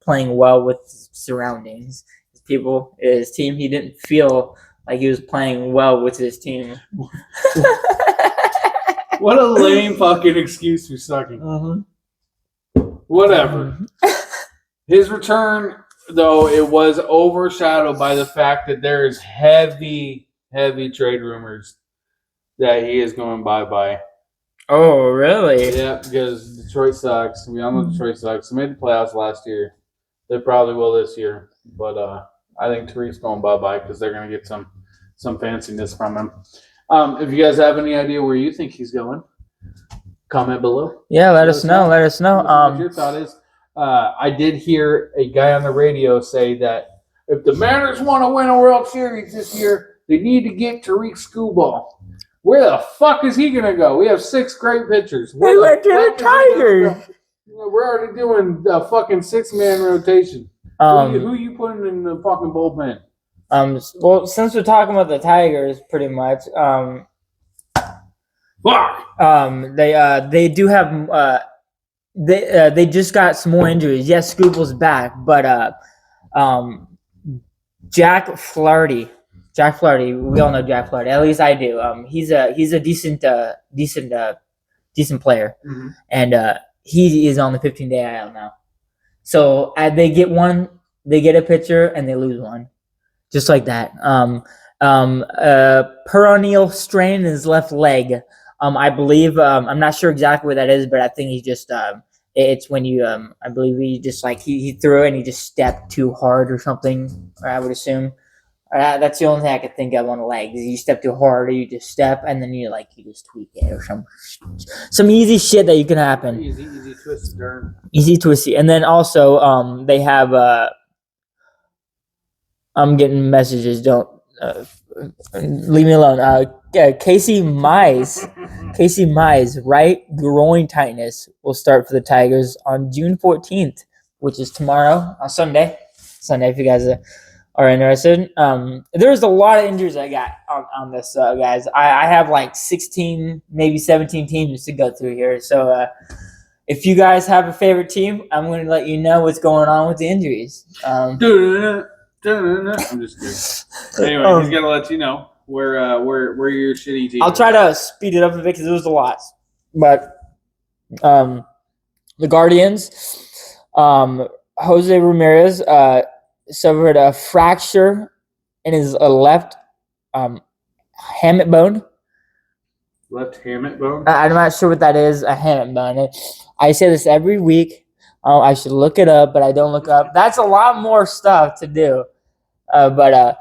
playing well with his surroundings. His team. He didn't feel like he was playing well with his team. What a lame fucking excuse for sucking. Whatever. His return, though, it was overshadowed by the fact that there is heavy trade rumors that he is going bye-bye. Oh, really? Yeah, because Detroit sucks. We all know Detroit sucks. They made the playoffs last year. They probably will this year. But I think Tariq's going bye-bye because they're going to get some fanciness from him. If you guys have any idea where you think he's going, comment below. Yeah, let us know. Let us know. What your thought is. I did hear a guy on the radio say that if the Mariners want to win a World Series this year, they need to get Tariq Skubal. Where the fuck is he going to go? We have 6 great pitchers. They went to the Tigers. We're already doing a fucking 6-man rotation. Who you putting in the fucking bullpen? Well, since we're talking about the Tigers, pretty much, they do have they just got some more injuries. Yes, Scooble's back, but Jack Flaherty, we all know Jack Flaherty. At least I do. He's a decent player, and he is on the 15-day IL now. So they get a pitcher, and they lose one. Just like that. Peroneal strain in his left leg. I believe, I'm not sure exactly what that is, but I think he just, it's when you, I believe he just he threw it and he just stepped too hard or something, or I would assume. That's the only thing I could think of on the leg. Is you step too hard or you just step and then you just tweak it or some easy shit that you can happen. Easy twist, darn. Easy twisty. And then also, they have, I'm getting messages. Don't leave me alone. Casey Mize, right groin tightness will start for the Tigers on June 14th, which is tomorrow, on Sunday. If you guys are interested. There's a lot of injuries I got on this, guys. I have like 16, maybe 17 teams to go through here. So if you guys have a favorite team, I'm going to let you know what's going on with the injuries. I'm just kidding. Anyway, he's gonna let you know where your shitty team. I'll try to speed it up a bit because it was a lot. But the Guardians, Jose Ramirez suffered a fracture in his left hammock bone. Left hammock bone? I'm not sure what that is, a hammock bone. I say this every week. I should look it up, but I don't look up. That's a lot more stuff to do. But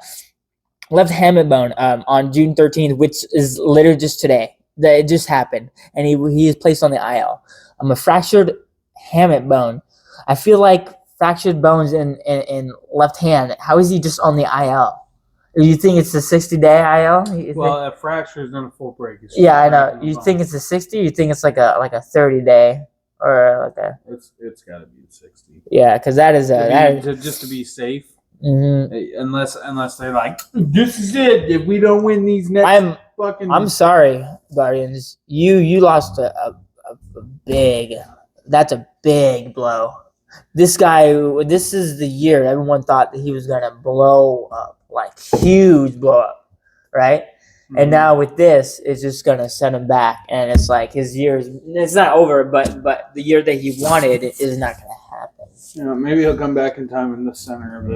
left hammock bone on June 13th, which is literally just today. It just happened. And he is placed on the IL. A fractured hammock bone. I feel like fractured bones in left hand. How is he just on the IL? You think it's a 60-day IL? Well, a fracture is not a full break. Yeah, I know. You think it's a 60? You think it's like a 30-day? Or like a, it's got to be 60. Yeah, because that is just to be safe. Mm-hmm. Unless they're like, this is it. If we don't win these next I'm sorry, Guardians. You lost a big. That's a big blow. This guy. This is the year everyone thought that he was gonna blow up, like huge blow up, right? And now with this, it's just gonna set him back, and it's like his year it's not over, but the year that he wanted is not gonna happen. Maybe he'll come back in time in the center of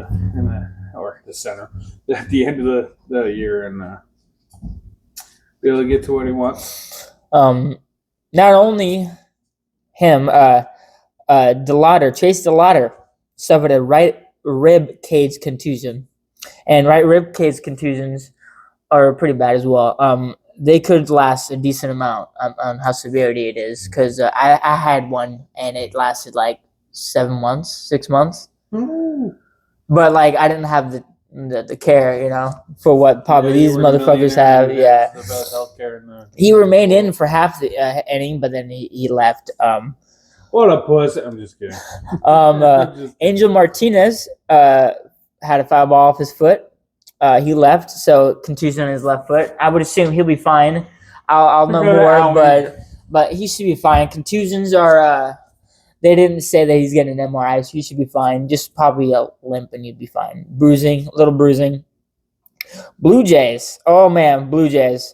the center at the end of the year and be able to get to what he wants. Not only him, Chase DeLauder suffered a right rib cage contusion, and right rib cage contusions are pretty bad as well. They could last a decent amount on how severity it is, because I had one and it lasted like 7 months, 6 months. Ooh. But like I didn't have the care, for what probably Yeah, you these were the motherfuckers millionaire have. who Yeah, has the best healthcare in the. he remained in for half the inning, but then he left. What a puss! I'm just kidding. Angel Martinez had a foul ball off his foot. He left, so contusion on his left foot. I would assume he'll be fine. I'll know more, but he should be fine. Contusions are. They didn't say that he's getting an MRI, so he should be fine. Just probably a limp, and you'd be fine. Bruising, a little bruising. Blue Jays. Oh man, Blue Jays.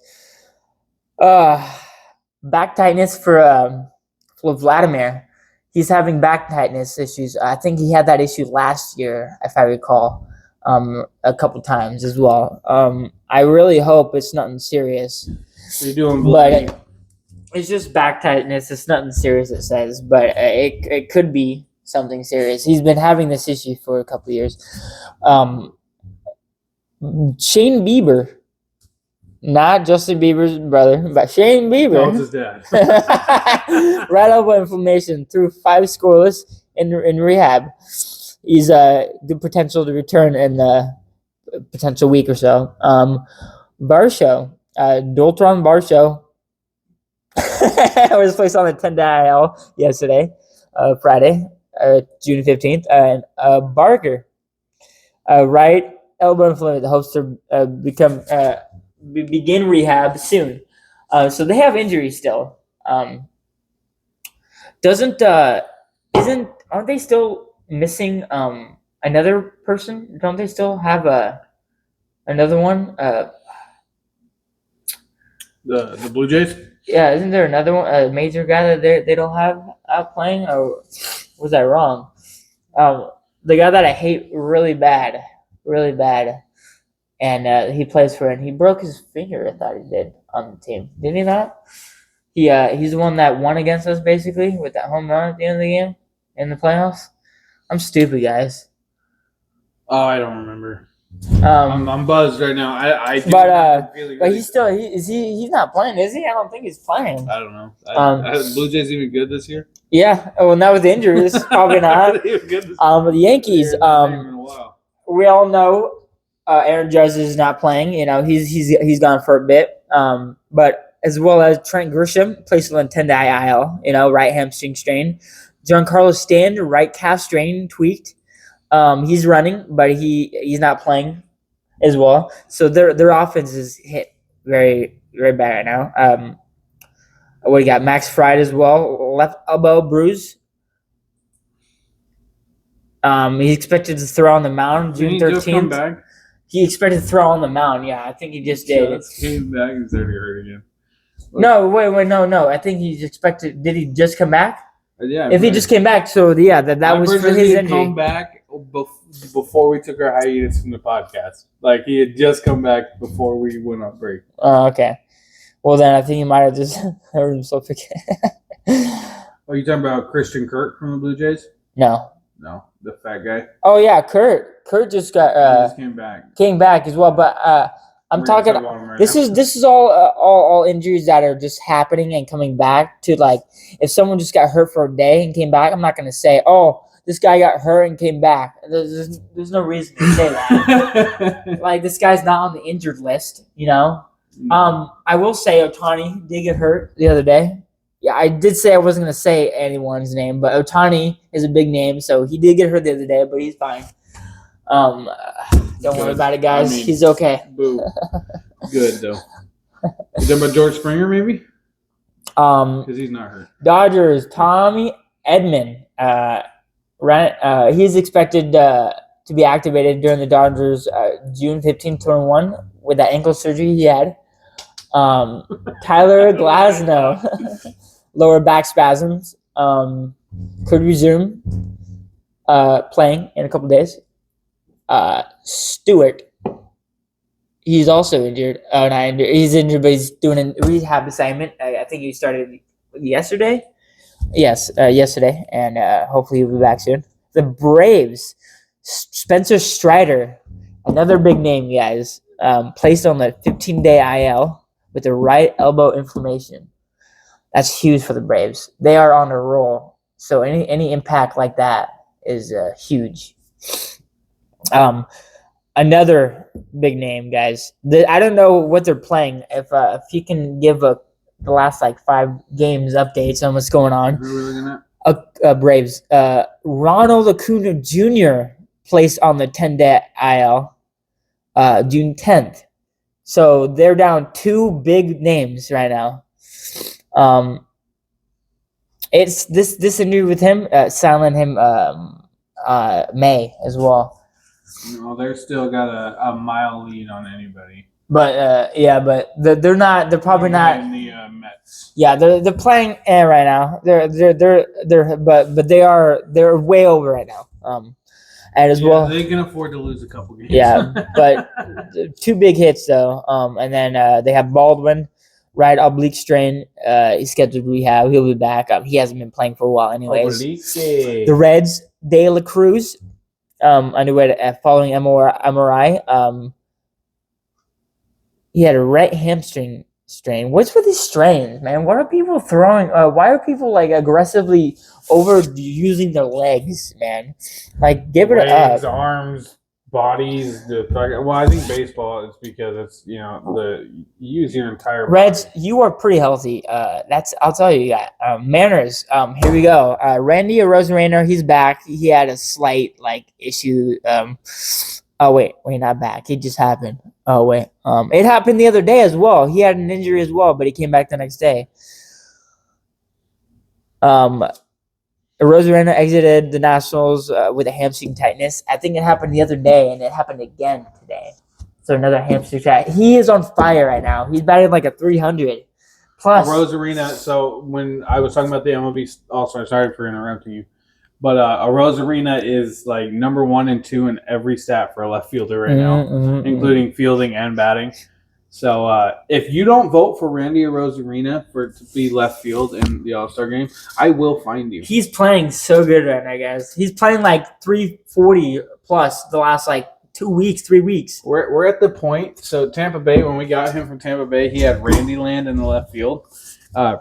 Back tightness for Vladimir. He's having back tightness issues. I think he had that issue last year, if I recall, a couple times as well. I really hope it's nothing serious. You're doing but it's just back tightness. It's nothing serious, it says, but it could be something serious. He's been having this issue for a couple of years. Shane Bieber, not Justin Bieber's brother, but Shane Bieber. No, it's his dad. Right elbow inflammation through 5 scoreless in rehab. He's good potential to return in the potential week or so. Barshow, Doltron Barshow was placed on the 10-day IL yesterday, Friday, June 15th. And Barker, right elbow inflammation, hopes to begin rehab soon. So they have injuries still. Aren't they still missing another person? Don't they still have another one? The Blue Jays? Yeah, isn't there another one, a major guy that they don't have out playing, or was I wrong? The guy that I hate really bad, and he plays for, and he broke his finger. I thought he did on the team. Did he not? He's the one that won against us basically with that home run at the end of the game in the playoffs. I'm stupid, guys. Oh, I don't remember. I'm buzzed right now. But he's still he's not playing, is he? I don't think he's playing. I don't know. Are Blue Jays even good this year? Yeah. Well, not with the injuries, probably not. But the Yankees. We all know Aaron Judge is not playing. He's gone for a bit. But as well as Trent Grisham, placed on 10-day IL. Right hamstring strain. Giancarlo Stanton, right calf strain tweaked. He's running, but he's not playing as well. So their offense is hit very, very bad right now. What do you got? Max Fried as well, left elbow bruise. He's expected to throw on the mound June 13th. He expected to throw on the mound. Yeah, I think he just did. Came back and started hurt again. No, wait, no. I think he's expected. Did he just come back? Yeah. If he just came back, so yeah, that was for his injury. Come back before we took our hiatus from the podcast. Like he had just come back before we went on break. Oh, okay. Well, then I think he might have just hurt himself again. Are you talking about Christian Kirk from the Blue Jays? No, the fat guy. Oh yeah, Kurt just got he just came back as well. But I'm talking. This is all injuries that are just happening and coming back to, like, if someone just got hurt for a day and came back, I'm not gonna say, oh, this guy got hurt and came back. There's no reason to say that. Like, this guy's not on the injured list, I will say Ohtani did get hurt the other day. Yeah, I did say I wasn't going to say anyone's name, but Ohtani is a big name, so he did get hurt the other day, but he's fine. Don't worry about it, guys. He's okay. Boo. Good, though. You talking about George Springer, maybe? Because he's not hurt. Dodgers, Tommy Edman. He's expected to be activated during the Dodgers June 15th, 21 with that ankle surgery he had. Tyler Glasnow, lower back spasms, could resume playing in a couple days. Stewart, he's also injured. Not injured. He's injured, but he's doing a rehab assignment. I think he started yesterday. Yes, yesterday, and hopefully he'll be back soon. The Braves, Spencer Strider, another big name, guys. placed on the 15-day IL with a right elbow inflammation. That's huge for the Braves. They are on a roll, so any impact like that is huge. Another big name, guys. I don't know what they're playing. If you can give the last 5 games updates on what's going on. Who are we looking at? Braves. Ronald Acuna Jr. placed on the 10-day IL June 10th. So they're down 2 big names right now. It's this interview with him, silent him May as well. No, they're still got a mile lead on anybody. But but they're not. They're probably not. In the Mets. Yeah, they're playing right now. They're way over right now. And as well, they can afford to lose a couple games. Yeah, but 2 big hits though. And then they have Baldwin, right oblique strain. He's scheduled to rehab. He'll be back. He hasn't been playing for a while, anyways. The Reds, De La Cruz, underway following MRI. He had a right hamstring strain. What's with these strains, man? What are people throwing? Why are people aggressively overusing their legs, man? Give it legs, up. Arms, bodies. Well, I think baseball is because it's you use your entire body. Reds, you are pretty healthy. I'll tell you that. Manners. Here we go. Randy Arozarena, he's back. He had a slight issue. Oh wait, not back. It just happened. Oh wait. It happened the other day as well. He had an injury as well, but he came back the next day. Arozarena exited the Nationals with a hamstring tightness. I think it happened the other day, and it happened again today. So another hamstring tightness. He is on fire right now. He's batting a 300 plus. Arozarena. So when I was talking about the MLB All-Star, sorry for interrupting you. But Arozarena is number 1 and 2 in every stat for a left fielder right now, including fielding and batting. So if you don't vote for Randy Arozarena to be left field in the All-Star game, I will find you. He's playing so good right now, guys. He's playing 340 plus the last 2 weeks, 3 weeks. We're at the point. So Tampa Bay, when we got him from Tampa Bay, he had Randy Land in the left field.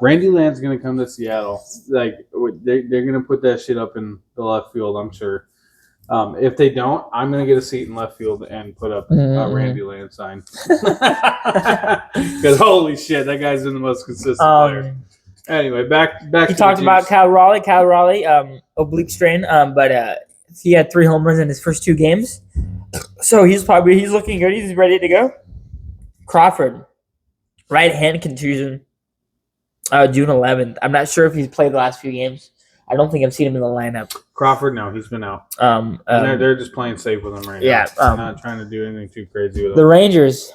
Randy Land's going to come to Seattle. They're going to put that shit up in the left field, I'm sure. If they don't, I'm going to get a seat in left field and put up a Randy Land sign. Because holy shit, that guy's been the most consistent player. Anyway, back you talked about Cal Raleigh, oblique strain, but he had 3 homers in his first 2 games. So he's looking good. He's ready to go. Crawford, right hand contusion. June 11th. I'm not sure if he's played the last few games. I don't think I've seen him in the lineup. Crawford, no, he's been out. They're just playing safe with him right now. Yeah, they're not trying to do anything too crazy with him. The Rangers,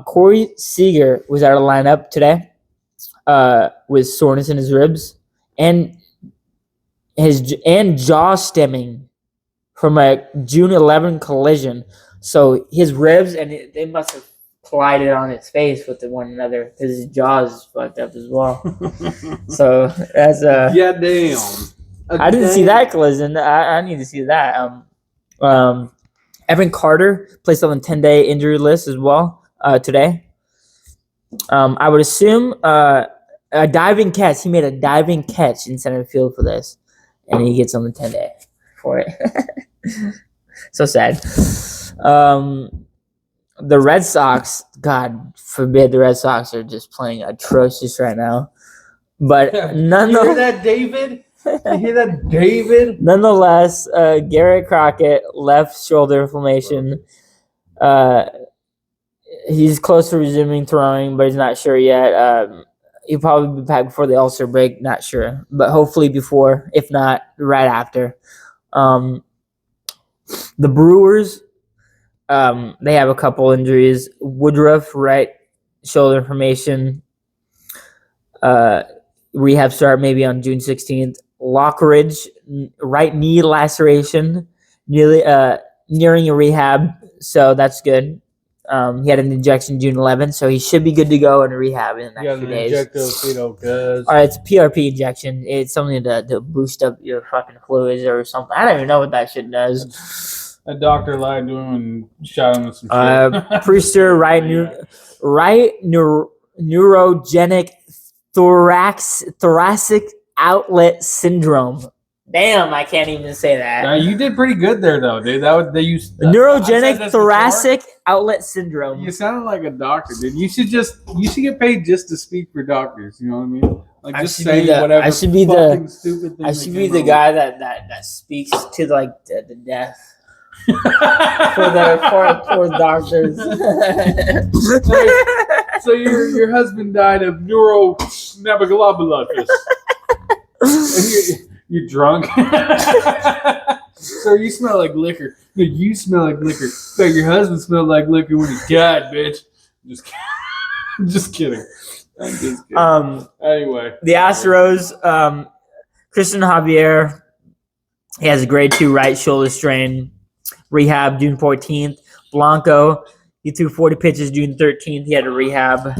Corey Seager was out of the lineup today with soreness in his ribs and jaw stemming from a June 11 collision. So his ribs they must have collided on its face with one another because his jaw is fucked up as well. So that's yeah, damn. I didn't see that collision. I need to see that. Evan Carter placed on the 10-day injury list as well today. I would assume a diving catch. He made a diving catch in center field for this, and he gets on the 10-day for it. So sad. The Red Sox, God forbid, the Red Sox are just playing atrocious right now. But you hear that, David? You hear that, David? Nonetheless, Garrett Crockett, left shoulder inflammation. He's close to resuming throwing, but he's not sure yet. He'll probably be back before the All-Star break, not sure. But hopefully before, if not, right after. The Brewers... they have a couple injuries. Woodruff, right shoulder inflammation. Rehab start maybe on June 16th. Lockridge, right knee laceration, nearly nearing a rehab, so that's good. He had an injection June 11th, so he should be good to go in rehab in the next few days. All right, it's a PRP injection. It's something to boost up your fucking fluids or something. I don't even know what that shit does. A doctor lied to him and shot him with some shit. Priester, neurogenic thoracic outlet syndrome. Damn, I can't even say that. Now, you did pretty good there, though, dude. They used Neurogenic thoracic outlet syndrome. You sounded like a doctor, dude. You should get paid just to speak for doctors. You know what I mean? Like just say whatever. I should be stupid thing. I should be the guy that speaks to like the deaf for doctors. So your husband died of neurosnabaglobulitis. You're drunk. So you smell like liquor. No, you smell like liquor. So your husband smelled like liquor when he died, bitch. Just kidding. I'm just kidding. Anyway. The Astros, Christian Javier, he has a grade 2 right shoulder strain. Rehab June 14th. Blanco, he threw 40 pitches June 13th. He had a rehab.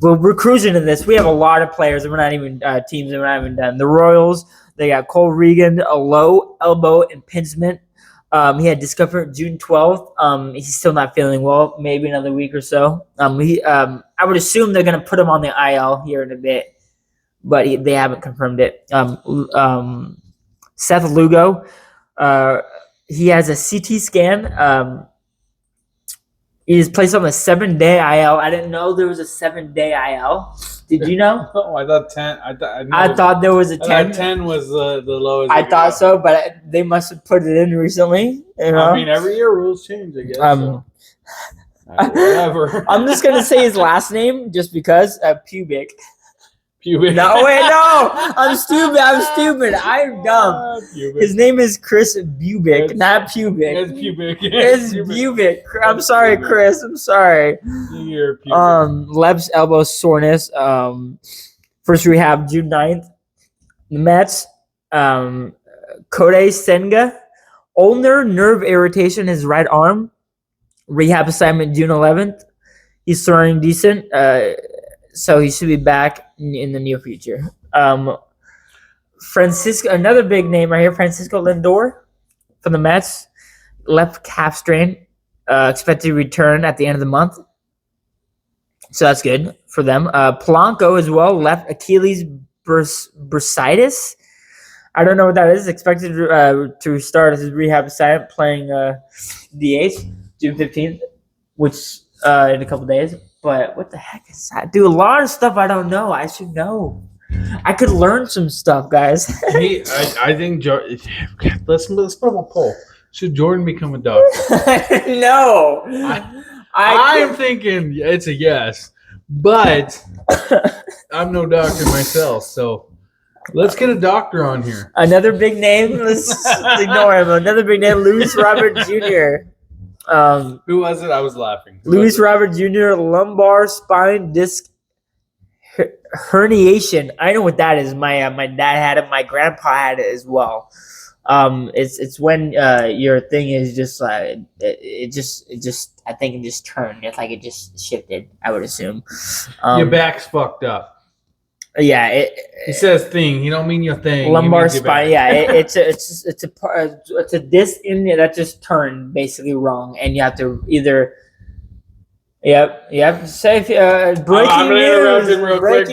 Well, we're cruising in this. We have a lot of players, and we're not even teams, and we're not even done. The Royals, they got Cole Regan, a low elbow impingement. He had discomfort June 12th. He's still not feeling well. Maybe another week or so. I would assume they're going to put him on the IL here in a bit, but they haven't confirmed it. Seth Lugo, he has a CT scan. He is placed on the 7-day IL. I didn't know there was a 7-day IL. Did you know? Oh, I thought 10. I thought there was a 10. I thought 10 was the lowest. I thought so, but they must have put it in recently. You know? I mean, every year rules change, I guess. Whatever. I'm just going to say his last name just because. Pubic. Pubic. No, wait, no. I'm stupid. I'm dumb. Pubic. His name is Chris Bubic, not Pubic. It's Pubic. It's Bubic. I'm sorry, Chris. I'm sorry. You're Pubic. Left elbow soreness. First rehab June 9th. The Mets. Kodai Senga. Ulnar nerve irritation in his right arm. Rehab assignment June 11th. He's throwing decent. So he should be back in the near future. Francisco, another big name right here, Francisco Lindor from the Mets, left calf strain, expected to return at the end of the month. So that's good for them. Polanco as well, left Achilles bursitis. I don't know what that is. Expected to start his rehab assignment playing DH June 15th, which in a couple days. But what the heck is that? Dude, a lot of stuff I don't know. I should know. I could learn some stuff, guys. I think let's put up a poll. Should Jordan become a doctor? No. I am thinking it's a yes, but I'm no doctor myself, so let's get a doctor on here. Another big name. Let's ignore him. Another big name, Luis Robert Jr. Who was it? I was laughing. Luis Robert Jr. lumbar spine disc herniation. I know what that is. My dad had it. My grandpa had it as well. It's when your thing is just like it just I think it just turned. It's like it just shifted. I would assume. Your back's fucked up. Yeah, it says thing. You don't mean your thing. Lumbar spine. Yeah, it's a disc in there that just turned basically wrong, and you have to either. Yep. Say breaking news.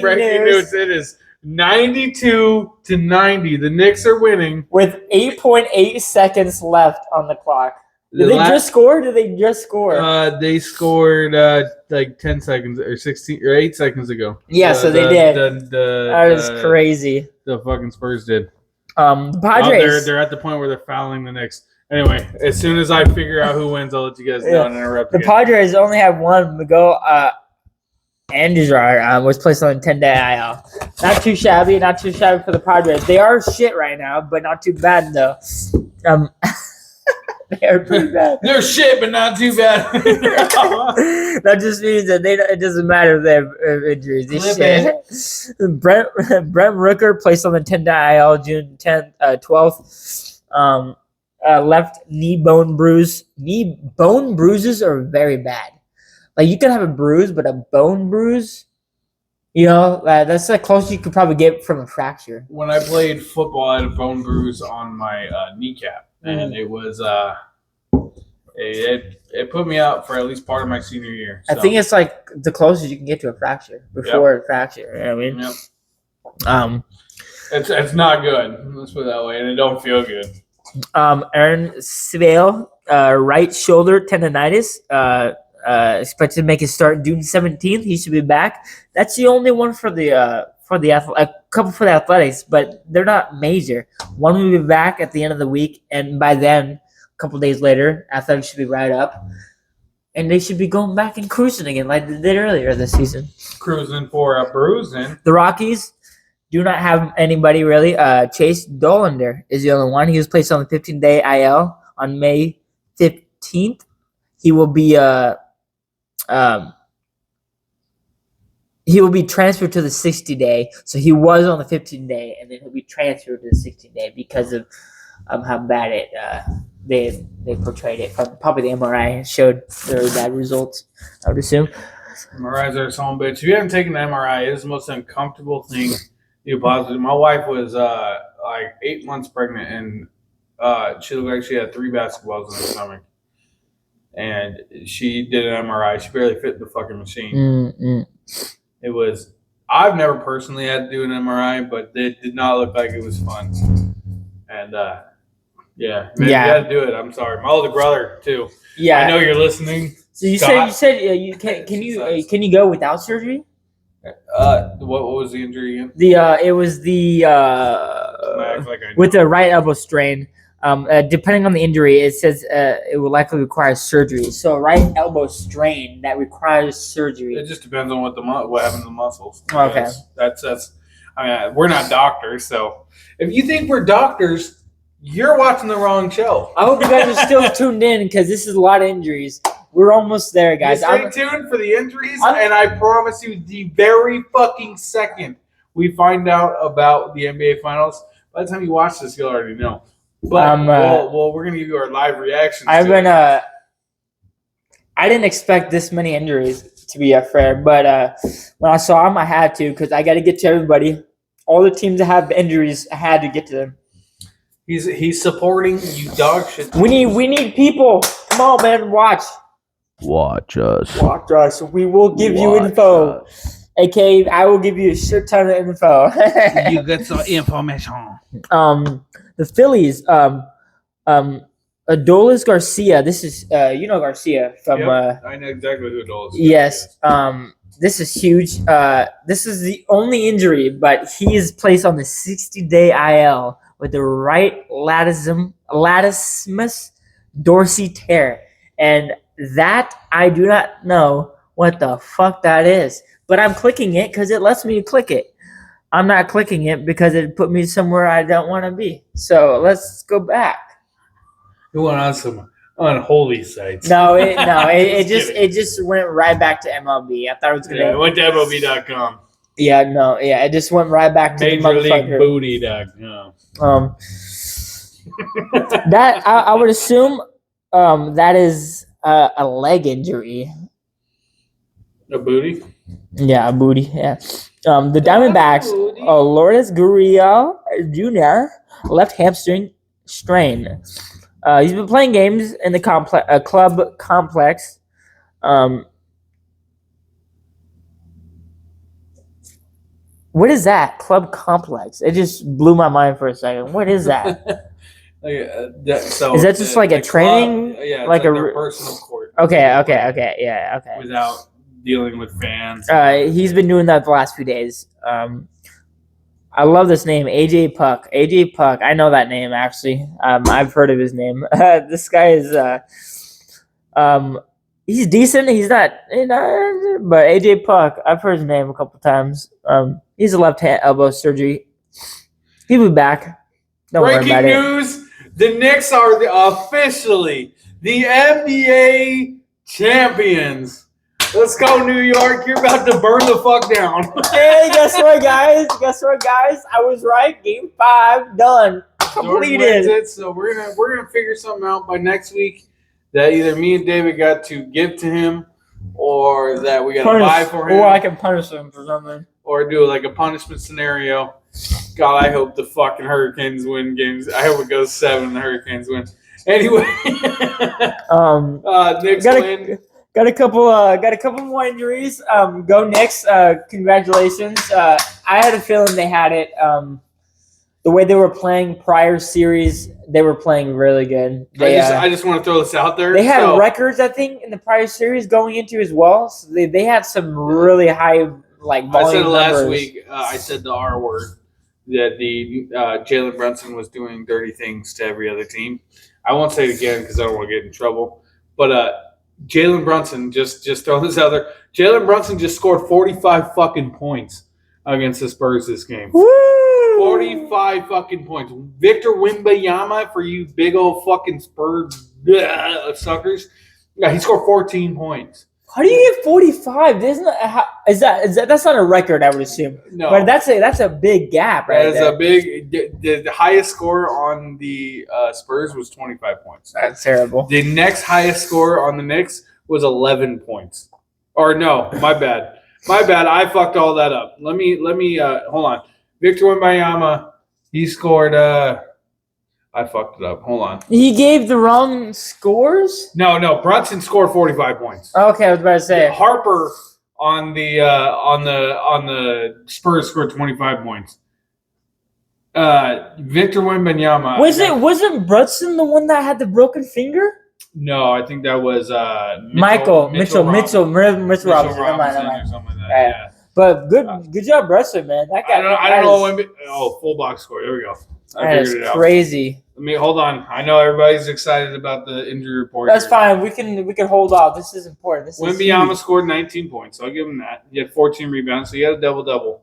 Breaking news. It is 92-90. The Knicks are winning with 8.8 seconds left on the clock. Did they just score? They scored like 10 seconds or 16 or 8 seconds ago. Yeah, so they did. That is crazy. The fucking Spurs did. The Padres. They're at the point where they're fouling the Knicks. Anyway, as soon as I figure out who wins, I'll let you guys know and interrupt. The Padres only have one. Miguel Andujar was placed on a 10-day IL. Not too shabby for the Padres. They are shit right now, but not too bad though. They're pretty bad. They're shit, but not too bad. That just means that it doesn't matter if they have injuries. These shit. Brent Rooker placed on the 10-day IL June 10th, 12th. Left knee bone bruise. Knee bone bruises are very bad. Like you can have a bruise, but a bone bruise, that's the closest you could probably get from a fracture. When I played football, I had a bone bruise on my kneecap, and it was It put me out for at least part of my senior year. I So. think it's like the closest you can get to a fracture before a fracture. You know what I mean? Yep. It's not good. Let's put it that way, and it don't feel good. Aaron Svale, right shoulder tendonitis. Expected to make his start June 17th. He should be back. That's the only one for the a couple for the Athletics, but they're not major. One will be back at the end of the week, and by then, a couple days later, Athletics should be right up, and they should be going back and cruising again like they did earlier this season. Cruising for a bruising. The Rockies do not have anybody really. Chase Dollander is the only one. He was placed on the 15-day IL on May 15th. He will be transferred to the 60-day. So he was on the 15-day, and then he'll be transferred to the 60-day because of how bad they portrayed it. Probably the MRI showed very bad results, I would assume. MRIs are some bitch. If you haven't taken an MRI, it is the most uncomfortable thing you possibly. My wife was like 8 months pregnant, and she looked like she had 3 basketballs in her stomach. And she did an MRI. She barely fit the fucking machine. Mm-mm. It was. I've never personally had to do an MRI, but it did not look like it was fun. And yeah, man, you got to do it. I'm sorry, my older brother too. Yeah, I know you're listening. So you said you can you go without surgery? What was the injury again? It was with the right elbow strain. Depending on the injury, it says it will likely require surgery. So right elbow strain that requires surgery. It just depends on what happens to the muscles. Okay, that's. I mean, we're not doctors, so if you think we're doctors, you're watching the wrong show. I hope you guys are still tuned in because this is a lot of injuries. We're almost there, guys. Stay tuned for the injuries, and I promise you, the very fucking second we find out about the NBA Finals, by the time you watch this, you'll already know. But we're gonna give you our live reactions. I didn't expect this many injuries, to be fair, but when I saw them, I had to because I got to get to everybody. All the teams that have injuries, I had to get to them. He's supporting you, dog shit. We need people. Come on, man, watch us. We will give you info. AKA, I will give you a shit ton of info. You get some information. The Phillies, Adolis Garcia. This is Garcia from. Yep, I know exactly who Adolis is. Yes. This is huge. This is the only injury, but he is placed on the 60-day IL with the right latissimus dorsi tear, and that I do not know what the fuck that is. But I'm clicking it because it lets me click it. I'm not clicking it because it put me somewhere I don't want to be. So let's go back. You went on some unholy sites. It just went right back to MLB. I thought it was gonna. Yeah, it went to MLB.com. It just went right back to MajorLeagueBooty.com. That I would assume that is a leg injury. A booty? Yeah, a booty. Yeah. The Diamondbacks, Lourdes Gurriel Jr. left hamstring strain. He's been playing games in the club complex. What is that? Club complex. It just blew my mind for a second. What is that? Is that just like a training? Club, yeah, like their personal court. Okay. Yeah, okay. Without dealing with fans. He's been doing that the last few days. I love this name, AJ Puck. AJ Puck. I know that name actually. I've heard of his name. This guy is he's decent. He's not, but AJ Puck. I've heard his name a couple times. He's a left hand elbow surgery. He'll be back. Don't worry about it. Breaking news: the Knicks are officially the NBA champions. Let's go, New York. You're about to burn the fuck down. Hey, guess what, guys? I was right. Game 5 done. Completed. It, so we're gonna figure something out by next week that either me and David got to give to him, or that we got to buy for him, or I can punish him for something, or do like a punishment scenario. God, I hope the fucking Hurricanes win games. I hope it goes 7 and the Hurricanes win. Anyway, Knicks got win. got a couple more injuries. Go Knicks. Congratulations. I had a feeling they had it. The way they were playing prior series, they were playing really good. I just want to throw this out there. They had records, I think, in the prior series going into as well. So they had some really high volume I said it last numbers. week. I said the R word, that the Jalen Brunson was doing dirty things to every other team. I won't say it again because I don't want to get in trouble. But Jalen Brunson, just throwing this out there, Jalen Brunson just scored 45 fucking points against the Spurs this game. Woo! 45 fucking points. Victor Wembanyama, for you big old fucking Spurs suckers. Yeah, he scored 14 points. How do you get 45? Is that that's not a record, I would assume. No. But that's a big gap, right? That's a big. The highest score on the Spurs was 25 points. That's terrible. The next highest score on the Knicks was 11 points. Or no, my bad. I fucked all that up. Let me hold on. Victor Wembanyama, he scored. I fucked it up. Hold on. He gave the wrong scores? No. Brunson scored 45 points. Okay, I was about to say. Harper on the Spurs scored 25 points. Victor Wembanyama. Wasn't Brunson the one that had the broken finger? No, I think that was Mitchell Robinson. or something like that. Yeah. But good job, Brunson, man. That guy. I don't know when. Full box score. There we go. I figured it out. Crazy. Let me hold on. I know everybody's excited about the injury report. That's fine. We can hold off. This is important. Wembanyama scored 19 points. So I'll give him that. He had 14 rebounds, so he had a double-double.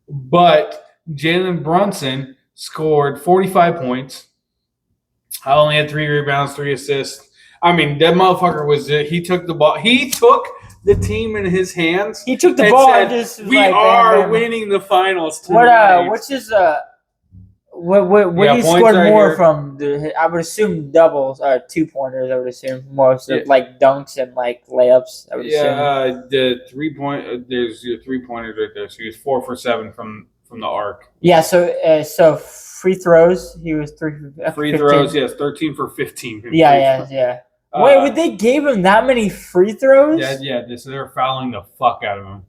But Jalen Brunson scored 45 points. I only had 3 rebounds, 3 assists. I mean, that motherfucker he took the ball. He took the team in his hands. He took the ball said, and just we are winning the finals tonight. What's his What do you score more from? I would assume doubles, 2-pointers. I would assume most of like dunks and like layups. I would assume. The 3-point. There's your 3-pointers right there. So he was 4 for 7 from the arc. Yeah. So free throws. He was 3 for free throws. Yes, 13 for 15. Yeah. Wait, they gave him that many free throws? Yeah. So they're fouling the fuck out of him.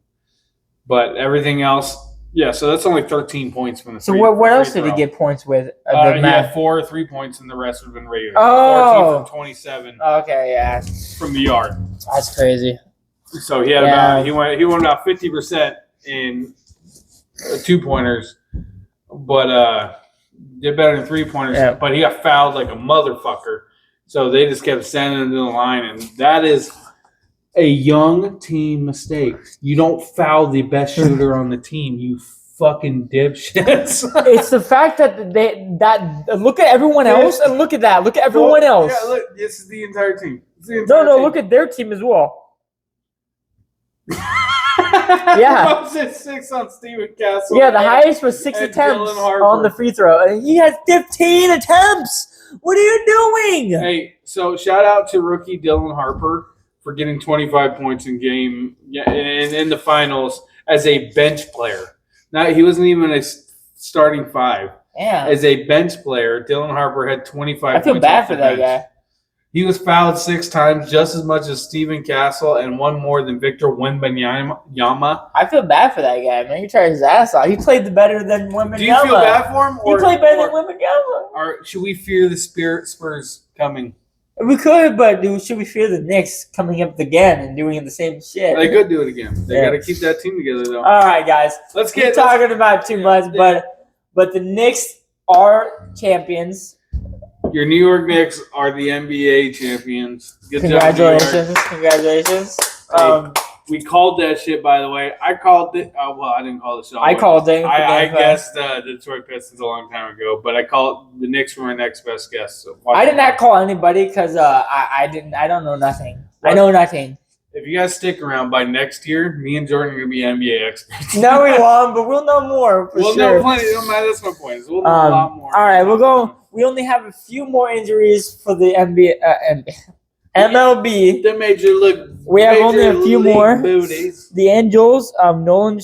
But everything else. Yeah, so that's only 13 points from the So what else did he get points with? He had 4 3-points, and the rest would have been regular. 14 from 27. Okay, yeah. From the yard. That's crazy. So he had he went about 50% in 2-pointers, but did better than 3-pointers. Yeah. But he got fouled like a motherfucker. So they just kept sending him to the line, and that is a young team mistake. You don't foul the best shooter on the team, you fucking dipshits. It's the fact that look at everyone else and look at that. Look at everyone else. Yeah, look, this is the entire team. Look at their team as well. Yeah. What was it, 6 on Steven Castle? Yeah, the highest was 6 attempts on the free throw. And he had 15 attempts. What are you doing? Hey, so shout out to rookie Dylan Harper for getting 25 points in game and in the finals as a bench player. Now, he wasn't even a starting 5. Yeah. As a bench player, Dylan Harper had 25 points. I feel bad for that guy. He was fouled 6 times, just as much as Steven Castle, and 1 more than Victor Wembanyama. I feel bad for that guy, man. He tried his ass off. He played better than Wembanyama. Do you feel bad for him? He played better than Wembanyama. Or should we fear the Spurs coming? We could, but should we fear the Knicks coming up again and doing the same shit? They could do it again. They got to keep that team together, though. All right, guys. Let's get talking about too much, but the Knicks are champions. Your New York Knicks are the NBA champions. Good Congratulations. job, Congratulations. Hey, we called that shit, by the way. I called it. Well, I didn't call the show. I called it. I guessed the Detroit Pistons a long time ago, but I called the Knicks were my next best guess. So I did not call anybody because I don't know nothing. I know nothing. If you guys stick around by next year, me and Jordan are gonna be NBA experts. No, we won't, but we'll know more. We'll know plenty. It don't matter. That's my point. We'll know a lot more. All right, we'll go. We only have a few more injuries for the MLB. The major league. We have only a few more. Booties. The Angels, Nolan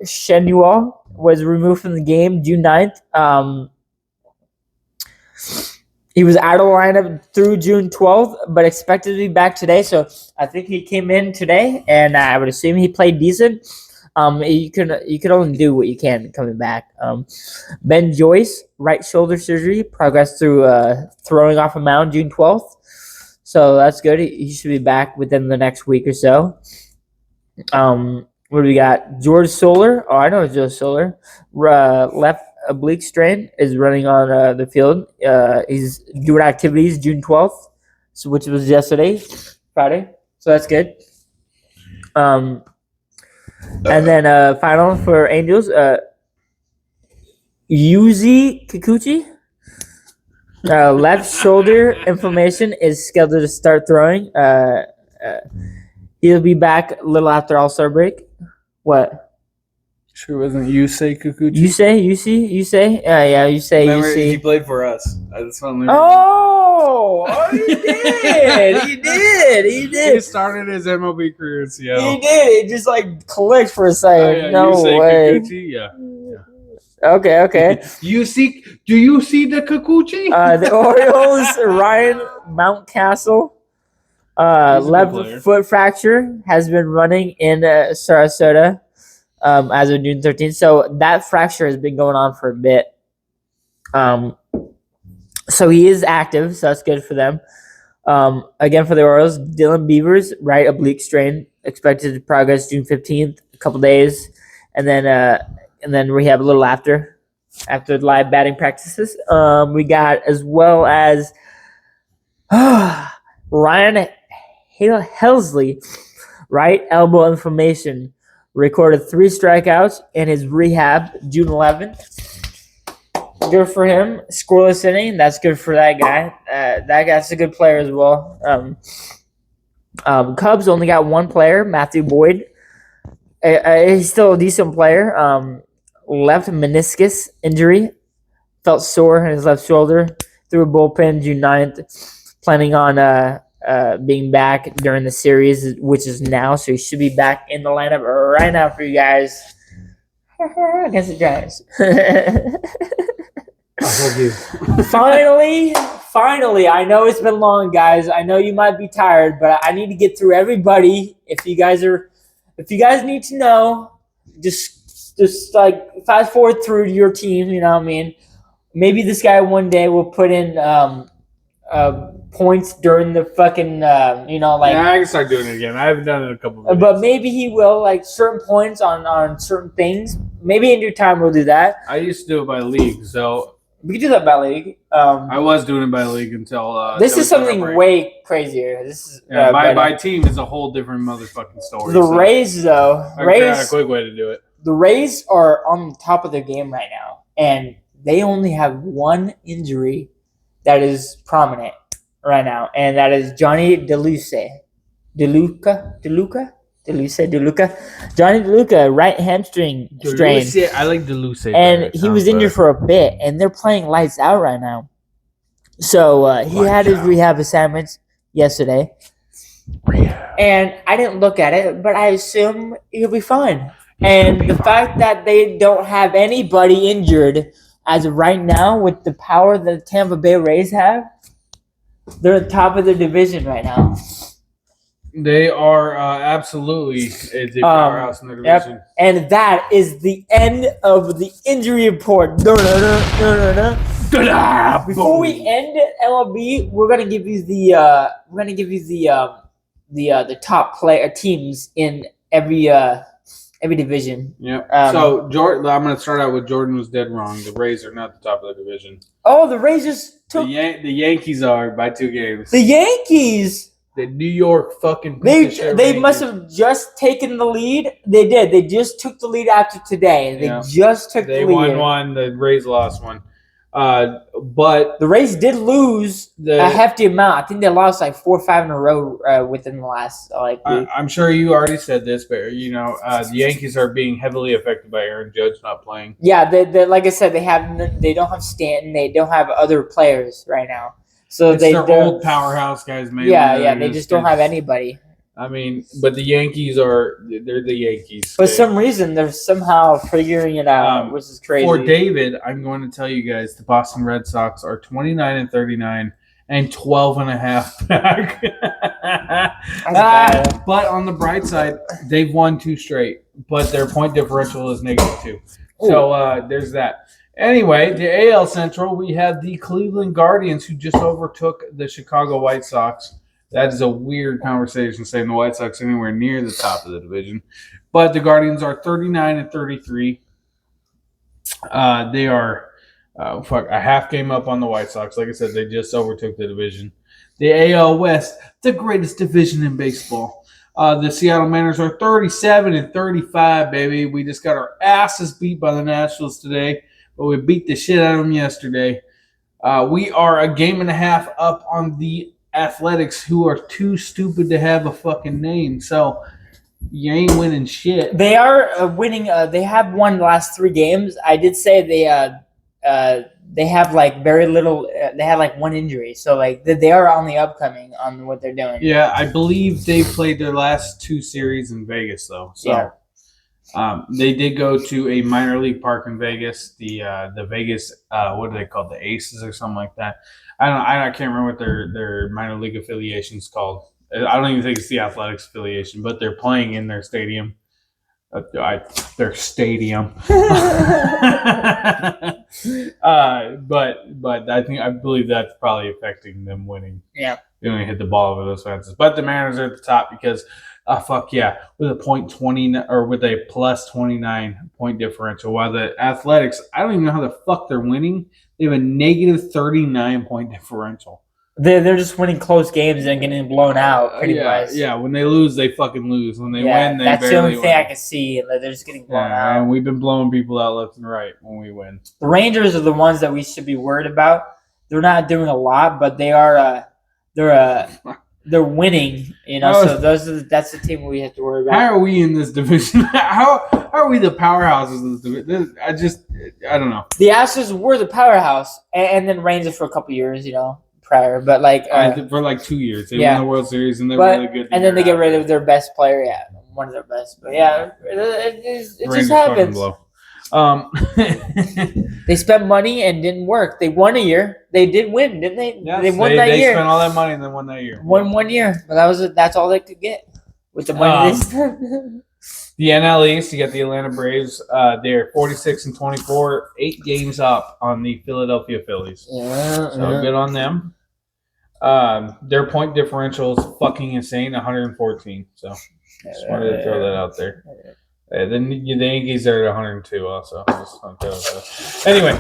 Schanuel was removed from the game June 9th. He was out of the lineup through June 12th, but expected to be back today. So I think he came in today, and I would assume he played decent. You can only do what you can coming back. Ben Joyce, right shoulder surgery, progressed through throwing off a mound June 12th. So that's good. He should be back within the next week or so. What do we got? George Soler. Oh, I know George Soler. Left oblique strain is running on the field. He's doing activities June 12th, which was yesterday, Friday. So that's good. And then final for Angels, Yuzi Kikuchi. Left shoulder inflammation is scheduled to start throwing. He'll be back a little after All-Star break. What? Sure wasn't Yusei Kikuchi? Yusei? Yeah, Remember, Yusei. he played for us. That's one He did. He did. He started his MLB career in Seattle. He did. It just like clicked for a second. No Yusei way. Kikuchi? Yeah. Okay. Do you see the Kikuchi? The Orioles, Ryan Mountcastle, left foot fracture, has been running in Sarasota as of June 13th. So that fracture has been going on for a bit. So he is active, so that's good for them. Again, for the Orioles, Dylan Beavers, right oblique strain, expected to progress June 15th, a couple days, and then rehab a little after live batting practices. We got as well as Ryan Helsley, right elbow inflammation, recorded 3 strikeouts in his rehab June 11th. Good for him. Scoreless inning. That's good for that guy. That guy's a good player as well. Cubs only got one player, Matthew Boyd. He's still a decent player. Left meniscus injury. Felt sore in his left shoulder. Threw a bullpen June 9th. Planning on being back during the series, which is now. So he should be back in the lineup right now for you guys. Against the Giants. Finally, I know it's been long, guys. I know you might be tired, but I need to get through everybody. If you guys need to know, just like fast forward through your team, you know what I mean? Maybe this guy one day will put in points during the fucking Yeah, I can start doing it again. I haven't done it in a couple of minutes. But maybe he will, like, certain points on certain things. Maybe in due time we'll do that. I used to do it by league, so We can do that by league. I was doing it by league until this is something way crazier. This is by team is a whole different motherfucking story. The Rays, though. I got a quick way to do it. The Rays are on the top of their game right now, and they only have one injury that is prominent right now, and that is Johnny DeLuca. Johnny DeLuca, right hamstring strain. I like DeLuca. And he was injured for a bit, and they're playing lights out right now. So he had his rehab assignments yesterday. And I didn't look at it, but I assume he'll be fine. And the fact that they don't have anybody injured as of right now with the power that the Tampa Bay Rays have, they're at the top of the division right now. They are absolutely a powerhouse in the division. Yep. And that is the end of the injury report. Before we end MLB, we're gonna give you the top player teams in every division. Yep. So Jordan, I'm gonna start out with Jordan was dead wrong. The Rays are not the top of the division. Oh, the Rays just took the Yankees are by 2 games. The Yankees. The New York fucking they must have just taken the lead. They did. They just took the lead after today. They just took the lead. They won one. The Rays lost one. But the Rays did lose a hefty amount. I think they lost like 4 or 5 in a row within the last week. I'm sure you already said this, but the Yankees are being heavily affected by Aaron Judge not playing. Yeah, they like I said, they don't have Stanton. They don't have other players right now. So they're old powerhouse guys, man. Yeah, they just don't have anybody. I mean, but the Yankees they're the Yankees. For some reason, they're somehow figuring it out, which is crazy. For David, I'm going to tell you guys the Boston Red Sox are 29-39 and 12.5 back. Bad. But on the bright side, they've won 2 straight, but their point differential is -2. So there's that. Anyway, the AL Central, we have the Cleveland Guardians who just overtook the Chicago White Sox. That is a weird conversation saying the White Sox are anywhere near the top of the division. But the Guardians are 39-33. They are a half game up on the White Sox. Like I said, they just overtook the division. The AL West, the greatest division in baseball. The Seattle Mariners are 37-35, baby. We just got our asses beat by the Nationals today, but we beat the shit out of them yesterday. We are a game and a half up on the Athletics, who are too stupid to have a fucking name. So you ain't winning shit. They are winning. They have won the last 3 games. I did say they have like very little. They had like 1 injury, so like they are on the upcoming on what they're doing. Yeah, I believe they played their last 2 series in Vegas though. So yeah. They did go to a minor league park in Vegas. The Vegas what do they call the Aces or something like that. I can't remember what their minor league affiliation's called. I don't even think it's the Athletics affiliation, but they're playing in their stadium. Their stadium. But I believe that's probably affecting them winning. Yeah. They only hit the ball over those fences. But the Mariners are at the top because fuck yeah, with a .20 or with a +29 point differential. While the Athletics, I don't even know how the fuck they're winning. They have a -39 point differential. They're just winning close games and getting blown out pretty much. Yeah, when they lose, they fucking lose. When they win, they that's barely the only thing win. I can see. Like, they're just getting blown out. And we've been blowing people out left and right when we win. The Rangers are the ones that we should be worried about. They're not doing a lot, but they are. They're winning. You know, so that's the team we have to worry about. How are we in this division? How are we the powerhouses of this division? I don't know. The Astros were the powerhouse, and then Rangers for a couple years. You know. Prior, but like for like 2 years, they won the World Series and they were really good. And then they get rid of their best player, one of their best. But it just happens. They spent money and didn't work. They won a year. They did win, didn't they? Yes, they won that year. They spent all that money and then won that year. Won 1 year, but that's all they could get with the money they spent. The NL East, you got the Atlanta Braves. They're 46-24, 8 games up on the Philadelphia Phillies. Yeah, so good on them. Their point differential is fucking insane, 114. So just wanted to throw that out there. The Yankees are at 102 also. Anyway,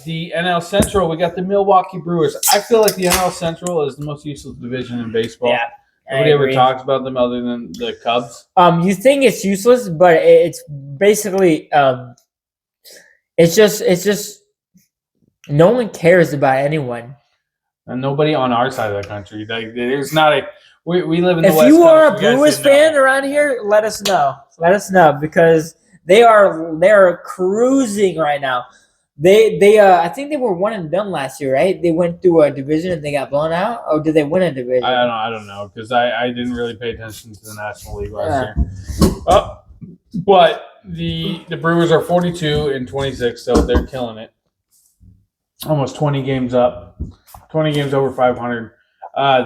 the NL Central, we got the Milwaukee Brewers. I feel like the NL Central is the most useless division in baseball. Yeah. Nobody ever talks about them other than the Cubs. You think it's useless, but it's basically it's just no one cares about anyone. And nobody on our side of the country. There's not a we live in the West Coast. If you are a Brewers fan around here, let us know. Let us know because they're cruising right now. They I think they were 1 and done last year, right? They went through a division and they got blown out, or did they win a division? I don't know because I didn't really pay attention to the National League last year. But the Brewers are 42-26, so they're killing it. Almost 20 games up, 20 games over 500.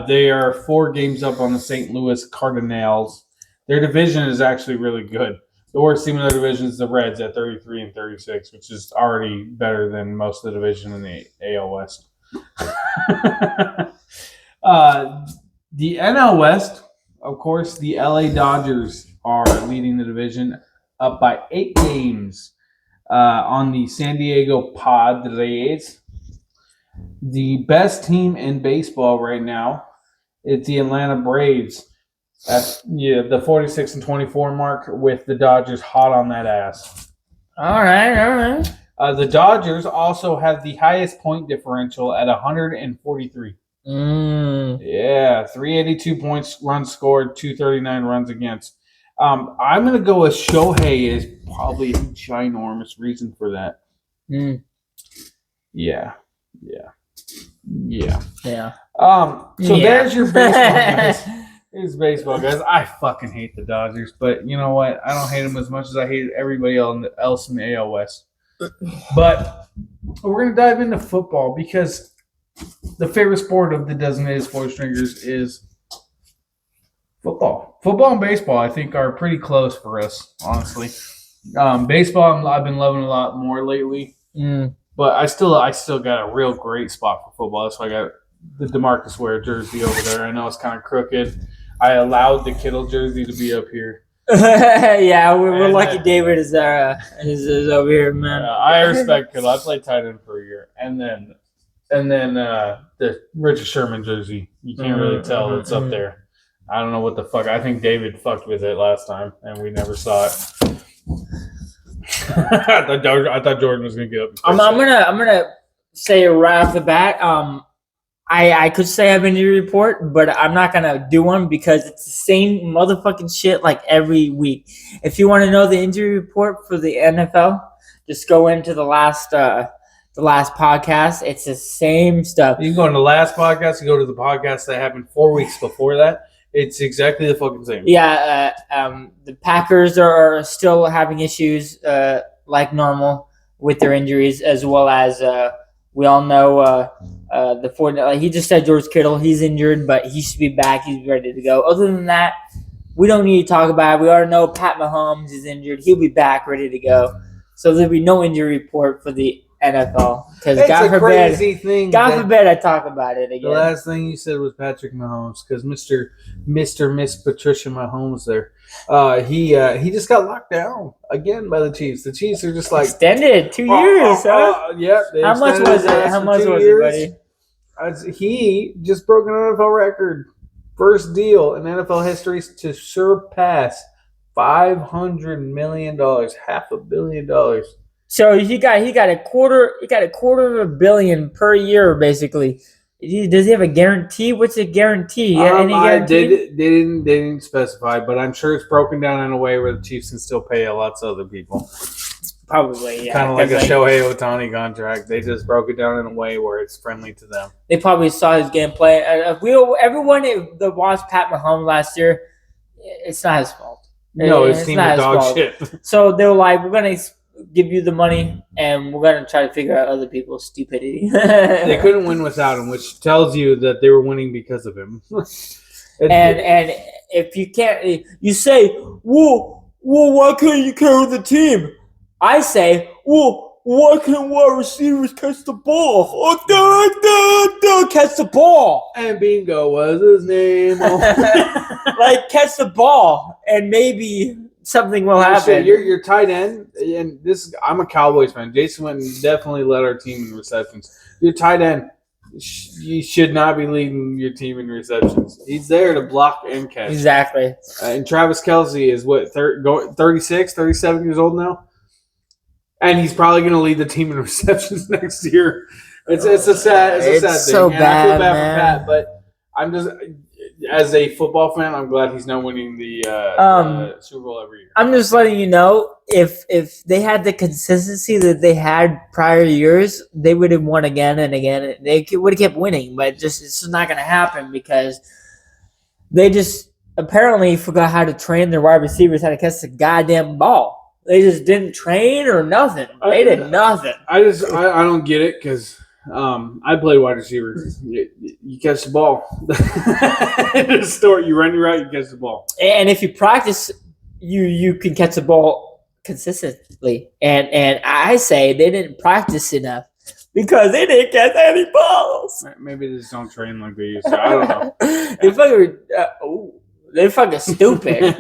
They are 4 games up on the St. Louis Cardinals. Their division is actually really good. The worst team in their division is the Reds at 33-36, which is already better than most of the division in the AL West. The NL West, of course, the LA Dodgers are leading the division up by 8 games on the San Diego Padres. The best team in baseball right now is the Atlanta Braves. That's the 46-24 mark with the Dodgers hot on that ass. All right. The Dodgers also have the highest point differential at 143. Yeah, 382 points runs scored, 239 runs against. I'm going to go with Shohei is probably a ginormous reason for that. Yeah. So there's your baseball, guys. It's baseball, guys. I fucking hate the Dodgers, but you know what? I don't hate them as much as I hate everybody else in the AL West. But we're gonna dive into football because the favorite sport of the designated sports drinkers is football. Football and baseball, I think, are pretty close for us, honestly. Baseball, I've been loving a lot more lately, but I still got a real great spot for football. That's why I got the DeMarcus Ware jersey over there. I know it's kind of crooked. I allowed the Kittle jersey to be up here. Yeah, we're lucky David is over here, man. I respect Kittle. I played tight end for a year, and then the Richard Sherman jersey. You can't really tell it's up there. I don't know what the fuck. I think David fucked with it last time, and we never saw it. I thought Jordan was gonna get up. I'm gonna say right off the bat. I could say I have an injury report, but I'm not gonna do one because it's the same motherfucking shit like every week. If you want to know the injury report for the NFL, just go into the last podcast. It's the same stuff. You can go in the last podcast. You go to the podcast that happened 4 weeks before that. It's exactly the fucking same. Yeah, the Packers are still having issues like normal with their injuries, as well as we all know the Ford. He just said George Kittle. He's injured, but he should be back. He's ready to go. Other than that, we don't need to talk about it. We already know Pat Mahomes is injured. He'll be back, ready to go. So there'll be no injury report for the NFL because God forbid I talk about it again. The last thing you said was Patrick Mahomes because Miss Patricia Mahomes there. He just got locked down again by the Chiefs. The Chiefs are just like extended 2 years. Yeah. How much was it? How much was it, buddy? He just broke an NFL record, first deal in NFL history to surpass $500 million, $500 million. So he got a quarter of $1 billion per year, basically. Does he have a guarantee? What's a guarantee? Any guarantee? They didn't specify, but I'm sure it's broken down in a way where the Chiefs can still pay lots of other people. Probably, yeah. Kind of like a Shohei Ohtani contract. They just broke it down in a way where it's friendly to them. They probably saw his gameplay. Everyone that watched Pat Mahomes last year, it's not his fault. No, his team was dog shit. So they were like, we're going to give you the money, and we're going to try to figure out other people's stupidity. They couldn't win without him, which tells you that they were winning because of him. and if you can't, you say, well, why can't you carry the team? I say, well, why can't wide receivers catch the ball? Catch the ball. And Bingo was his name. Like, catch the ball, and maybe something will happen. You're tight end, and I'm a Cowboys fan. Jason Witten definitely led our team in receptions. Your tight end, you should not be leading your team in receptions. He's there to block and catch. Exactly. And Travis Kelce is 36, 37 years old now? And he's probably going to lead the team in receptions next year. It's a sad thing. So and bad, I feel bad man. for Pat, but I'm just, as a football fan, I'm glad he's not winning the Super Bowl every year. I'm just letting you know, if they had the consistency that they had prior years, they would have won again and again. They would have kept winning, but it's just not going to happen because they just apparently forgot how to train their wide receivers how to catch the goddamn ball. They just didn't train or nothing. They did nothing. I don't get it because I play wide receiver. You catch the ball. You run your route, you catch the ball. And if you practice, you can catch the ball consistently. And I say they didn't practice enough because they didn't catch any balls. Maybe they just don't train like they used to. I don't know. They're fucking stupid.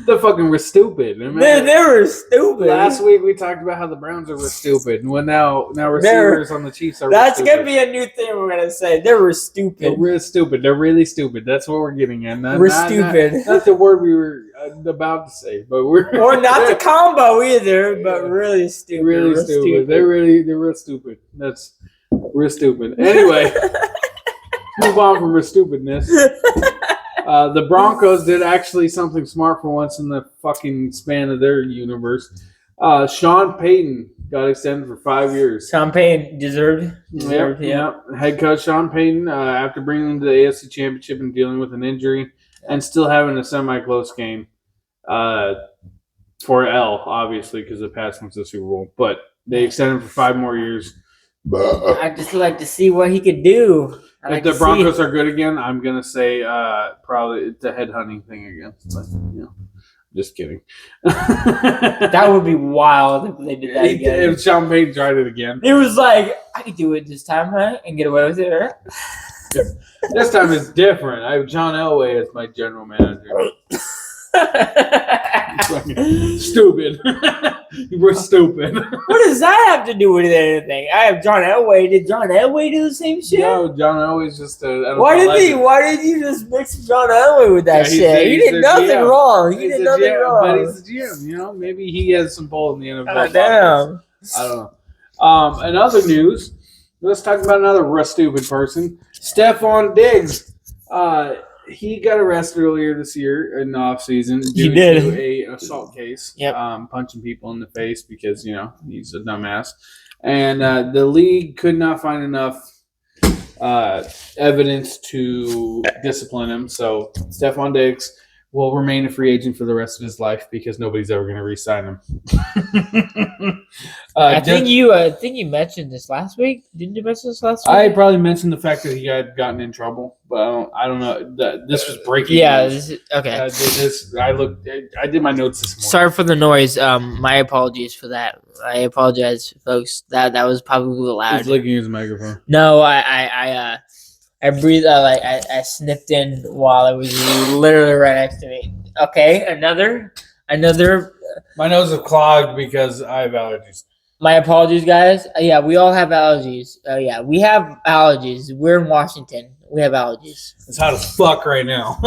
They fucking were stupid. They were stupid. Last week we talked about how the Browns were stupid. Well, now receivers on the Chiefs are That's going to be a new thing we're going to say. They were stupid. They're real stupid. They're really stupid. That's what we're getting at. We're stupid. Not the word we were about to say, but we're... Or not the combo either, but really stupid. Really stupid. They're real stupid. That's real stupid. Anyway, move on from real stupidness. The Broncos did actually something smart for once in the fucking span of their universe. Sean Payton got extended for 5 years. Sean Payton deserved. Yeah. Head coach Sean Payton, after bringing them to the AFC Championship and dealing with an injury, and still having a semi-close game for L, obviously, because the Pats went to the Super Bowl. But they extended him for 5 more years. I just like to see what he could do. If the Broncos are good again, I'm going to say probably it's a headhunting thing again. But, just kidding. That would be wild if they did that again. If Sean Payton tried it again. It was like, I could do it this time, huh? And get away with it, right? This time it's different. I have John Elway as my general manager. Stupid. We're stupid. What does that have to do with anything? I have John Elway. Did John Elway do the same shit? No, John Elway's just a. Why did you just mix John Elway with that shit? He did nothing wrong. He did nothing wrong. But he's the GM. Maybe he has some pull in the NFL. Damn. I don't know. In other news, let's talk about another stupid person. Stephon Diggs. He got arrested earlier this year in the offseason due to an assault case. Yep. Punching people in the face because, he's a dumbass. And the league could not find enough evidence to discipline him. So Stephon Diggs will remain a free agent for the rest of his life because nobody's ever going to re-sign him. I think you mentioned this last week. Didn't you mention this last week? I probably mentioned the fact that he had gotten in trouble, but I don't know. This was breaking. Yeah. News. Okay. I did my notes this morning. Sorry for the noise. My apologies for that. I apologize, folks. That was probably loud. He's licking his microphone. No, I breathed out, I sniffed in while it was literally right next to me. Okay, another. My nose is clogged because I have allergies. My apologies, guys. Yeah, we all have allergies. Yeah, we have allergies. We're in Washington. We have allergies. It's hot as fuck right now.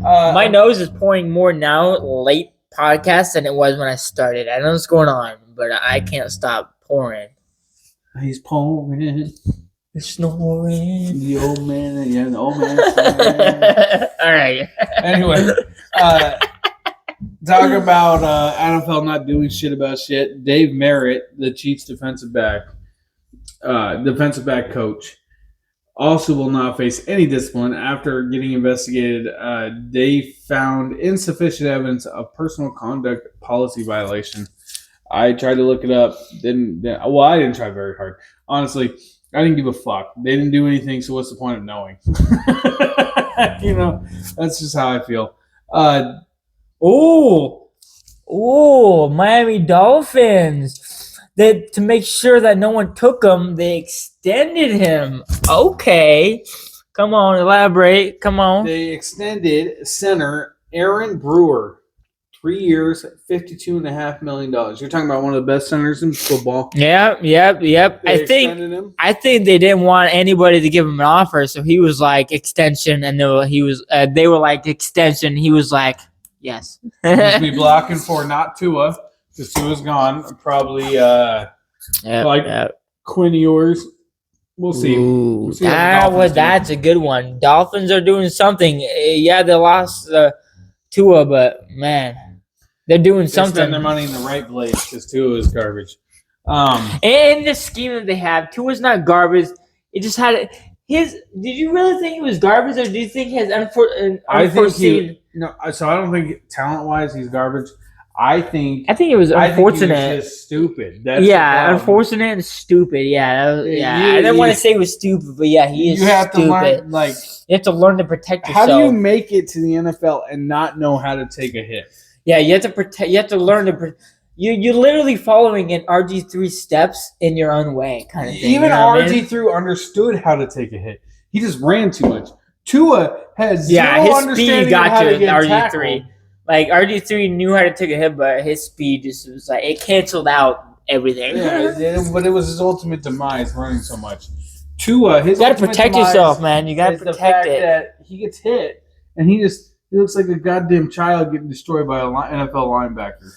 My nose is pouring more now, late podcast, than it was when I started. I know what's going on, but I can't stop pouring. He's pouring. It's snoring. The old man. Yeah, the old man. All right. Anyway, talk about NFL not doing shit about shit. Dave Merritt, the Chiefs defensive back coach, also will not face any discipline after getting investigated. They found insufficient evidence of personal conduct policy violation. I tried to look it up. I didn't try very hard. Honestly, I didn't give a fuck. They didn't do anything, so what's the point of knowing? That's just how I feel. Miami Dolphins. To make sure that no one took him, they extended him. Okay. Come on, elaborate. Come on. They extended center Aaron Brewer 3 years, $52.5 million. You're talking about one of the best centers in football. Yep. I think they didn't want anybody to give him an offer, so he was like extension, and they were like extension. He was like, yes. He'll be blocking for not Tua, because Tua's gone. Probably Quinn Ewers. We'll see. Ooh, that's a good one. Dolphins are doing something. Yeah, they lost Tua, but man, they're doing something. Spend their money in the right place because Tua is garbage. And the scheme that they have, Tua's not garbage. It just had his. Did you really think he was garbage, or do you think his unforeseen? I don't think talent-wise he's garbage. I think it was unfortunate. I think he was just stupid. That's unfortunate and stupid. Yeah. I didn't want to say he was stupid, but yeah, he is. You have stupid. to learn, you have to learn to protect yourself. How do you make it to the NFL and not know how to take a hit? Yeah, you have to protect. You have to learn to. You're literally following in RG3 steps in your own way, kind of thing. Even RG3 understood how to take a hit. He just ran too much. Tua has zero understanding speed got of how you to in get RG3. tackled. Like RG3 knew how to take a hit, but his speed just was like it canceled everything. Yeah, but it was his ultimate demise running so much. Tua, you gotta protect yourself, man. You gotta protect the fact it. That he gets hit and he looks like a goddamn child getting destroyed by an NFL linebacker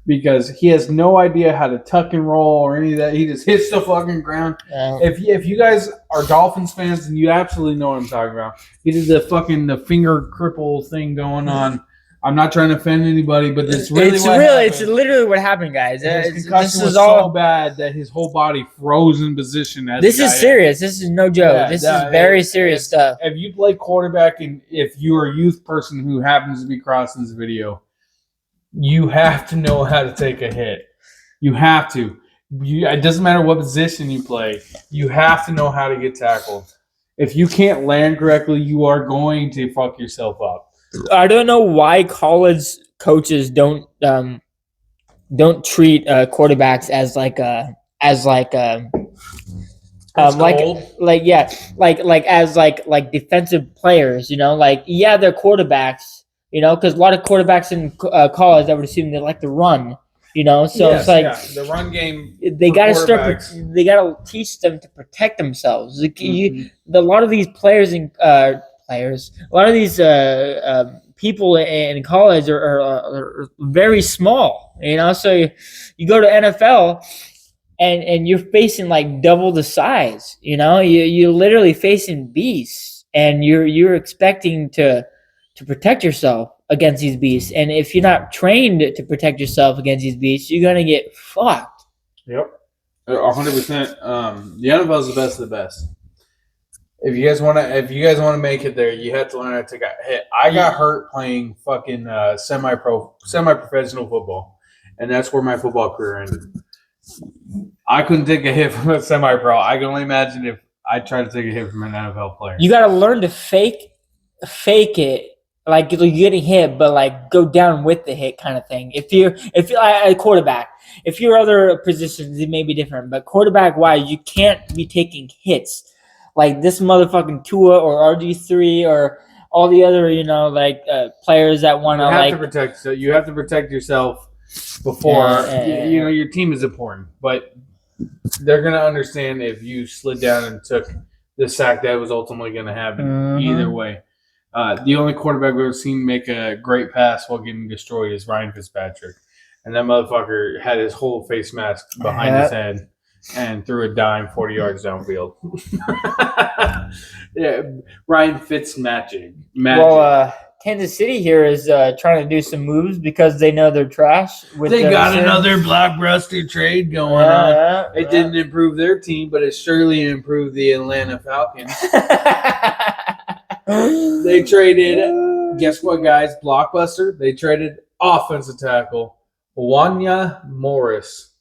because he has no idea how to tuck and roll or any of that. He just hits the fucking ground. Yeah. If you guys are Dolphins fans, then you absolutely know what I'm talking about. He did the finger cripple thing going on I'm not trying to offend anybody, but it's really what happened. It's literally what happened, guys. His concussion was so bad that his whole body froze in position. This is serious. This is no joke. Yeah, this is very serious stuff. If you play quarterback and if you're a youth person who happens to be crossing this video, you have to know how to take a hit. You have to. It doesn't matter what position you play. You have to know how to get tackled. If you can't land correctly, you are going to fuck yourself up. I don't know why college coaches don't treat quarterbacks as like defensive players. You know, like yeah, they're quarterbacks. You know, because a lot of quarterbacks in college, I would assume they like to run. You know, so yes, it's like the run game. They gotta start. They gotta teach them to protect themselves. Like, a lot of these players and a lot of these people in college are very small. You know, so you go to NFL and you're facing like double the size. You know, you're literally facing beasts, and you're expecting to protect yourself against these beasts. And if you're not trained to protect yourself against these beasts, you're gonna get fucked. Yep, 100%. The NFL is the best of the best. If you guys want to make it there, you have to learn how to take a hit. I got hurt playing fucking semi-professional football, and that's where my football career ended. I couldn't take a hit from a semi-pro. I can only imagine if I tried to take a hit from an NFL player. You got to learn to fake it. Like you're getting hit, but like go down with the hit kind of thing. If you're a quarterback, if you're other positions, it may be different. But quarterback wise, you can't be taking hits like this motherfucking Tua or RG3 or all the other players that want to like protect. So you have to protect yourself before your team is important. But they're gonna understand if you slid down and took the sack that was ultimately going to happen either way. The only quarterback we've ever seen make a great pass while getting destroyed is Ryan Fitzpatrick. And that motherfucker had his whole face mask behind his head and threw a dime 40 yards downfield. Yeah, Ryan Fitzmagic. Well, Kansas City here is trying to do some moves because they know they're trash. They got another blockbuster trade going on. It didn't improve their team, but it surely improved the Atlanta Falcons. They traded, guess what, guys? Blockbuster. They traded offensive tackle Wanya Morris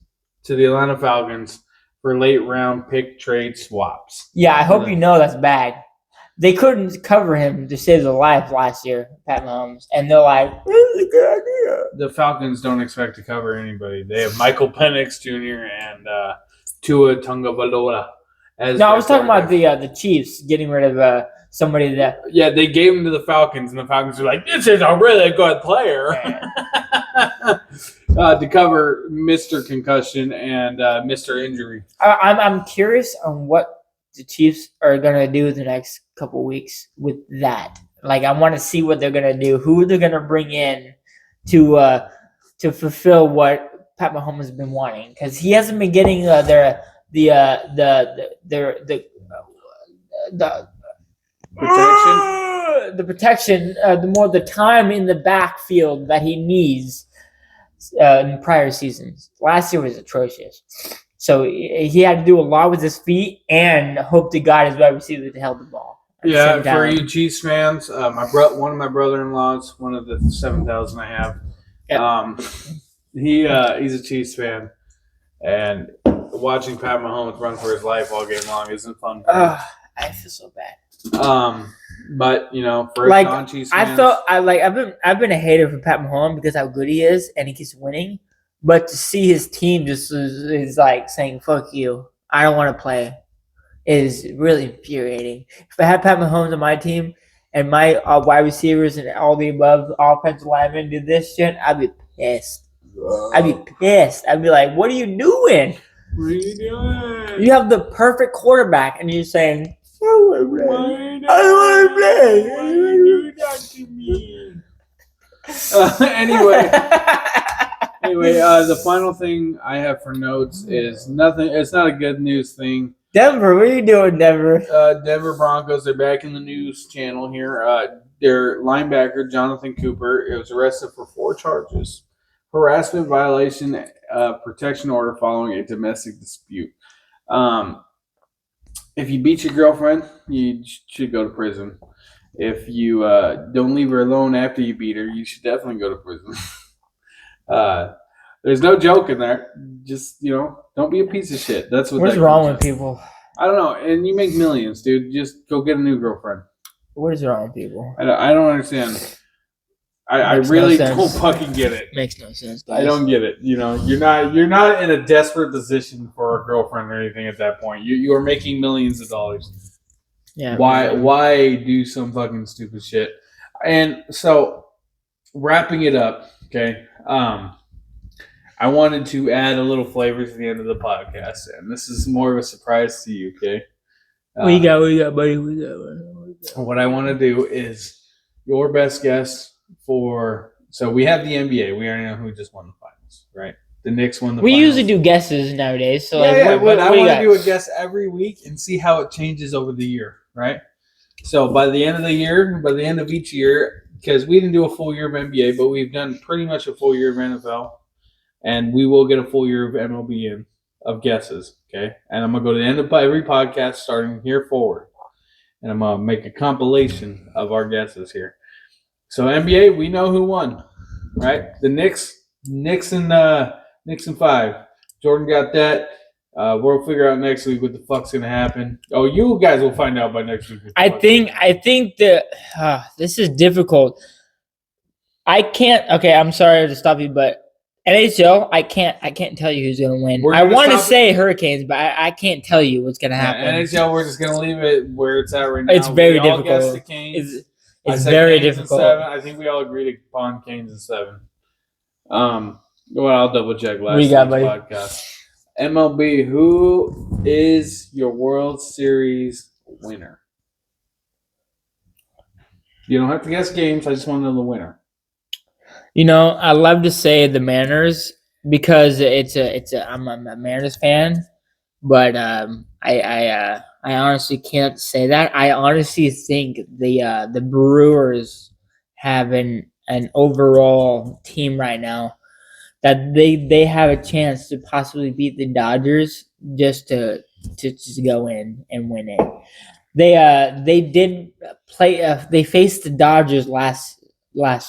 to the Atlanta Falcons for late round pick trade swaps. Yeah, I hope you know that's bad. They couldn't cover him to save their life last year, Pat Mahomes, and they're like, "This is a good idea." The Falcons don't expect to cover anybody. They have Michael Penix Jr. and Tua Tagovailoa. No, I was talking about the Chiefs getting rid of somebody that. Yeah, they gave him to the Falcons, and the Falcons were like, "This is a really good player." To cover Mr. Concussion and Mr. Injury. I'm curious on what the Chiefs are gonna do the next couple weeks with that. Like, I want to see what they're gonna do, who they're gonna bring in to fulfill what Pat Mahomes has been wanting, because he hasn't been getting the protection, the time in the backfield that he needs in prior seasons. Last year was atrocious. So he had to do a lot with his feet and hope to God his wide receiver to held the ball. Yeah, for you Chiefs fans, one of my brother-in-laws, one of the 7,000 I have, he's a Chiefs fan, and watching Pat Mahomes run for his life all game long isn't fun. I feel so bad. But for non-Chiefs fans, I've been a hater for Pat Mahomes because how good he is and he keeps winning. But to see his team just is like saying, "Fuck you, I don't want to play," is really infuriating. If I had Pat Mahomes on my team and my wide receivers and all the above offensive linemen did this shit, I'd be pissed. I'd be like, "What are you doing? What are you doing? You have the perfect quarterback, and you're saying, I don't want to play. Why you do that to me?" Anyway, the final thing I have for notes is nothing. It's not a good news thing. Denver, what are you doing, Denver? Denver Broncos, they're back in the news channel here. their linebacker, Jonathan Cooper, was arrested for 4 charges. Harassment violation, protection order following a domestic dispute. If you beat your girlfriend, you should go to prison. If you don't leave her alone after you beat her, you should definitely go to prison. There's no joke in there. Just, don't be a piece of shit. That's what. What's wrong with people? I don't know. And you make millions, dude. Just go get a new girlfriend. What is wrong with people? I don't understand. I really don't fucking get it. Makes no sense, guys. I don't get it. You're not in a desperate position for a girlfriend or anything at that point. You are making millions of dollars. Yeah. Why do some fucking stupid shit? And so, wrapping it up, okay. I wanted to add a little flavor to the end of the podcast, and this is more of a surprise to you, okay? What you got, buddy? What I want to do is your best guess for. So we have the NBA. We already know who just won the finals, right? The Knicks won the. We finals. usually do guesses nowadays, so but I want to do a guess every week and see how it changes over the year, right? So by the end of the year, by the end of each year, because we didn't do a full year of NBA, but we've done pretty much a full year of NFL, and we will get a full year of MLB of guesses, okay? And I'm gonna go to the end of every podcast, starting here forward, and I'm gonna make a compilation of our guesses here. So NBA, we know who won, right? The Knicks and 5. Jordan got that. We'll figure out next week what the fuck's gonna happen. Oh, you guys will find out by next week. I think that this is difficult. I can't. Okay, I'm sorry to stop you, but NHL, I can't tell you who's gonna win. I want to say Hurricanes, but I can't tell you what's gonna happen. NHL, we're just gonna leave it where it's at right now. It's very difficult. All guessed the Canes. It's very Canes difficult. 7. I think we all agreed upon Canes in 7. Well, I'll double check last week's podcast. MLB, who is your World Series winner? You don't have to guess games. I just want to know the winner. I love to say the Mariners because I'm a Mariners fan, but I honestly can't say that. I honestly think the Brewers have an overall team right now that they have a chance to possibly beat the Dodgers just to just go in and win it. They did play. They faced the Dodgers last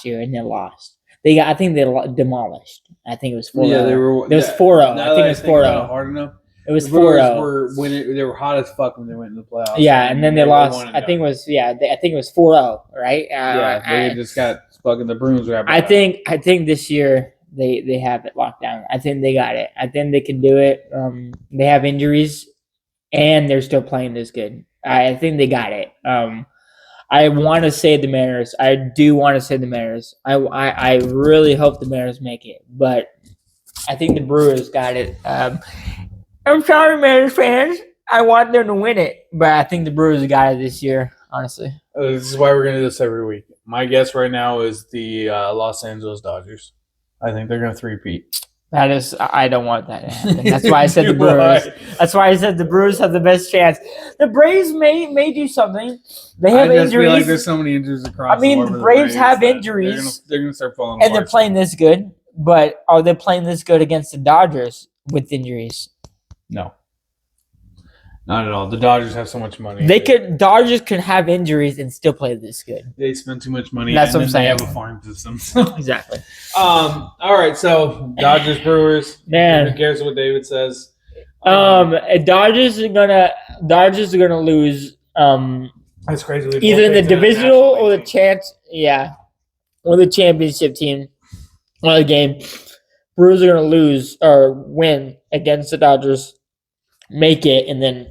year and they lost. I think they demolished. I think it was 4-0. Yeah, they were. It was 4-0. I think it was 4-0. Hard enough. It was the Brewers 4-0. were winning. They were hot as fuck when they went in the playoffs. Yeah, and then they lost. I think it was I think it was 4-0, right? They just got fucking the Bruins. I think this year they have it locked down. I think they got it. I think they can do it. They have injuries, and they're still playing this good. I think they got it. I want to say the Mariners. I do want to say the Mariners. I really hope the Mariners make it, but I think the Brewers got it. I'm sorry, Mariners fans. I want them to win it, but I think the Brewers got it this year, honestly. This is why we're going to do this every week. My guess right now is the Los Angeles Dodgers. I think they're going to three-peat. I don't want that to happen. That's why I said the Brewers. That's why I said the Brewers have the best chance. The Braves may do something. They have injuries. I just feel like there's so many injuries across. The Braves have injuries. They're going to start falling apart. And they're playing this good. But are they playing this good against the Dodgers with injuries? No. Not at all. The Dodgers have so much money. Dodgers can have injuries and still play this good. They spend too much money. That's what I'm saying. They have a farm system. Exactly. All right. So Dodgers, Brewers. Man, who cares what David says? Dodgers are gonna lose. That's crazy. Either in the divisional or the chance. Yeah, or the championship team. Or the game. Brewers are gonna lose or win against the Dodgers. Make it and then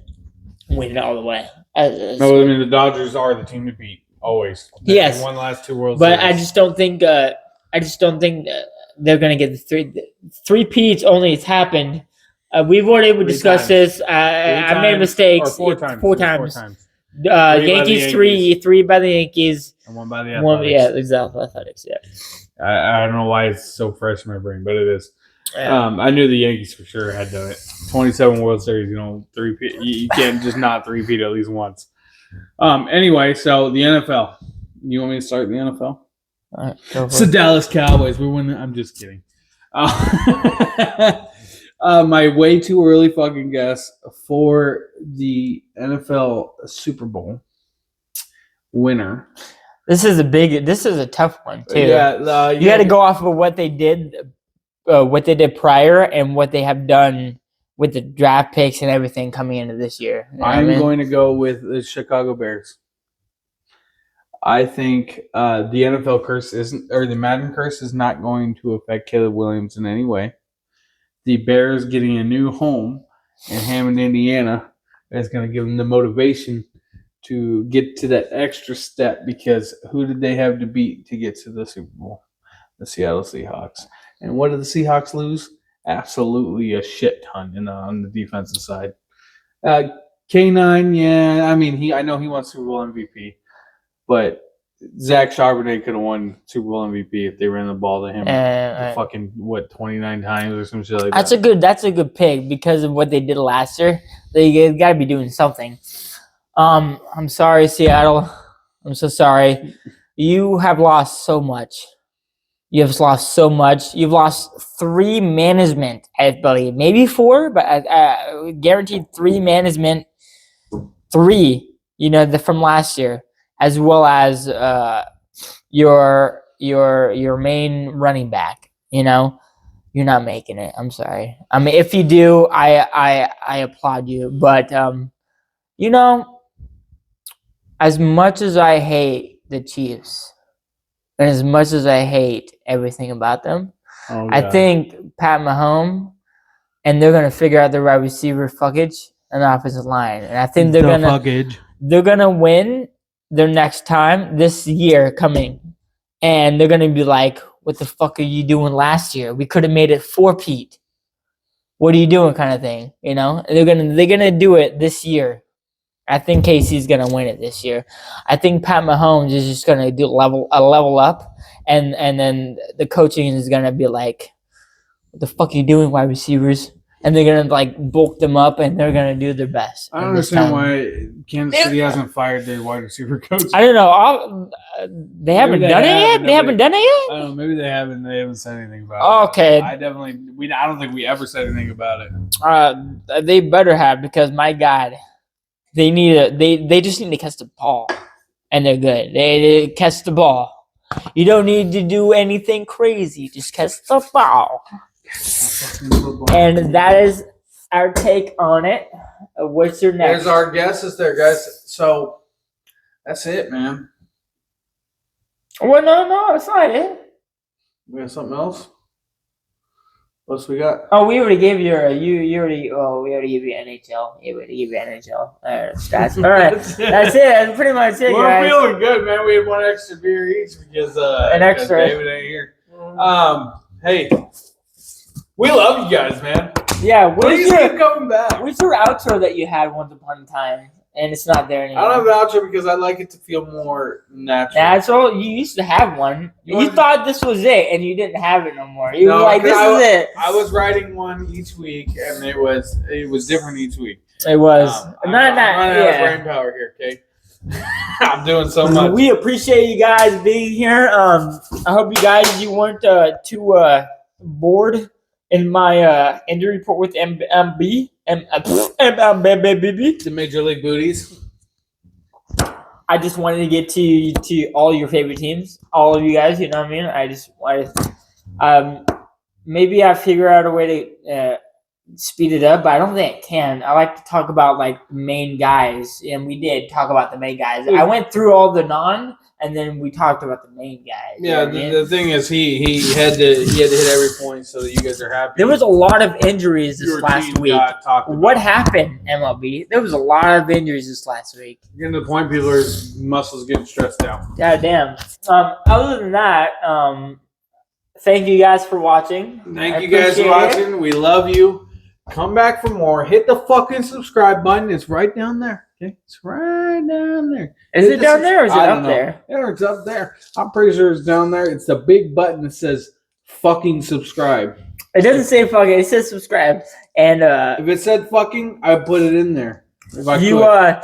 win it all the way. No, I mean the Dodgers are the team to beat always. Yes, they won the last 2 World Series. But I just don't think they're gonna get the three-peats. Only it's happened. We've already discussed this. I made mistakes. 4 times. 4 times. Yankees 3 by the Yankees and 1 by the Athletics. Yeah, exactly. Athletics. Yeah. I don't know why it's so fresh in my brain, but it is. Yeah. I knew the Yankees for sure had done it. 27 World Series, 3-peat. You can't just not 3-peat at least once. Anyway, so the NFL. You want me to start in the NFL? All right, go It's for the it. Dallas Cowboys. We're winning. I'm just kidding. My way too early fucking guess for the NFL Super Bowl winner. This is a tough one too. Yeah, You got to go off of what they did prior and what they have done with the draft picks and everything coming into this year. You know what I I'm mean? going to go with the Chicago Bears. I think the NFL curse isn't, or the Madden curse is not going to affect Caleb Williams in any way. The Bears getting a new home in Hammond, Indiana, is going to give them the motivation to get to that extra step, because who did they have to beat to get to the Super Bowl? The Seattle Seahawks. And what did the Seahawks lose? Absolutely a shit ton on the defensive side. K9, yeah, I mean, I know he won Super Bowl MVP, but Zach Charbonnet could have won Super Bowl MVP if they ran the ball to him fucking 29 times or some shit like that. That's a good pick because of what they did last year. They got to be doing something. I'm sorry, Seattle. I'm so sorry. You have lost so much. You have lost so much. You've lost 3 management, I believe. Maybe 4, but guaranteed 3 management. 3, from last year, as well as your main running back. You're not making it. I'm sorry. I mean, if you do, I applaud you. But as much as I hate the Chiefs, and as much as I hate everything about them, I think Pat Mahomes, and they're gonna figure out the wide receiver fuckage and the offensive line, and I think they're gonna win their next time this year coming, and they're gonna be like, "What the fuck are you doing last year? We could have made it 4-peat. What are you doing?" kind of thing. And they're gonna do it this year. I think Casey's gonna win it this year. I think Pat Mahomes is just gonna do level up, and then the coaching is gonna be like, "What the fuck are you doing, wide receivers?" And they're gonna like bulk them up, and they're gonna do their best. I don't understand why Kansas City hasn't fired their wide receiver coach. I don't know. They haven't done it yet. They haven't done it yet. I don't know. Maybe they haven't. They haven't said anything about it. Okay. I don't think we ever said anything about it. They better have, because my God. They just need to catch the ball, and they're good. They catch the ball. You don't need to do anything crazy. Just catch the ball. And that is our take on it. What's your next? There's our guesses there, guys. So that's it, man. Well, no, it's not it. We got something else? What else we got? Oh, we already gave you we already gave you NHL. We already gave you NHL stats. All right, that's it. That's pretty much it, We're guys. feeling good, man. We had 1 extra beer each because David ain't here. Hey, we love you guys, man. Yeah, Please keep coming back. where's your outro that you had once upon a time, and it's not there anymore? I don't have an outro because I like it to feel more natural. Natural? You used to have one. You thought this was it, and you didn't have it no more. You were like, "This is it." I was writing one each week, and it was different each week. It was I'm running out of brain power here, okay? I'm doing so much. We appreciate you guys being here. I hope you weren't too bored in my injury report with MB. The Major League Booties. I just wanted to get to all your favorite teams, all of you guys. You know what I mean? Maybe I figure out a way to speed it up, but I don't think it can. I like to talk about like main guys, and we did talk about the main guys. I went through all the and then we talked about the main guys. Yeah, the thing is, he had to hit every point so that you guys are happy. There was a lot of injuries this last week. What happened, MLB? There was a lot of injuries this last week. Getting to the point, people's muscles getting stressed out. God damn. Other than that, thank you guys for watching. Thank you guys for watching. We love you. Come back for more. Hit the fucking subscribe button. It's right down there. Okay, it's right down there. Is it down there or is it up there? Yeah, it's up there. I'm pretty sure it's down there. It's the big button that says fucking subscribe. It doesn't say fucking. It says subscribe. And if it said fucking, I put it in there. If I You could.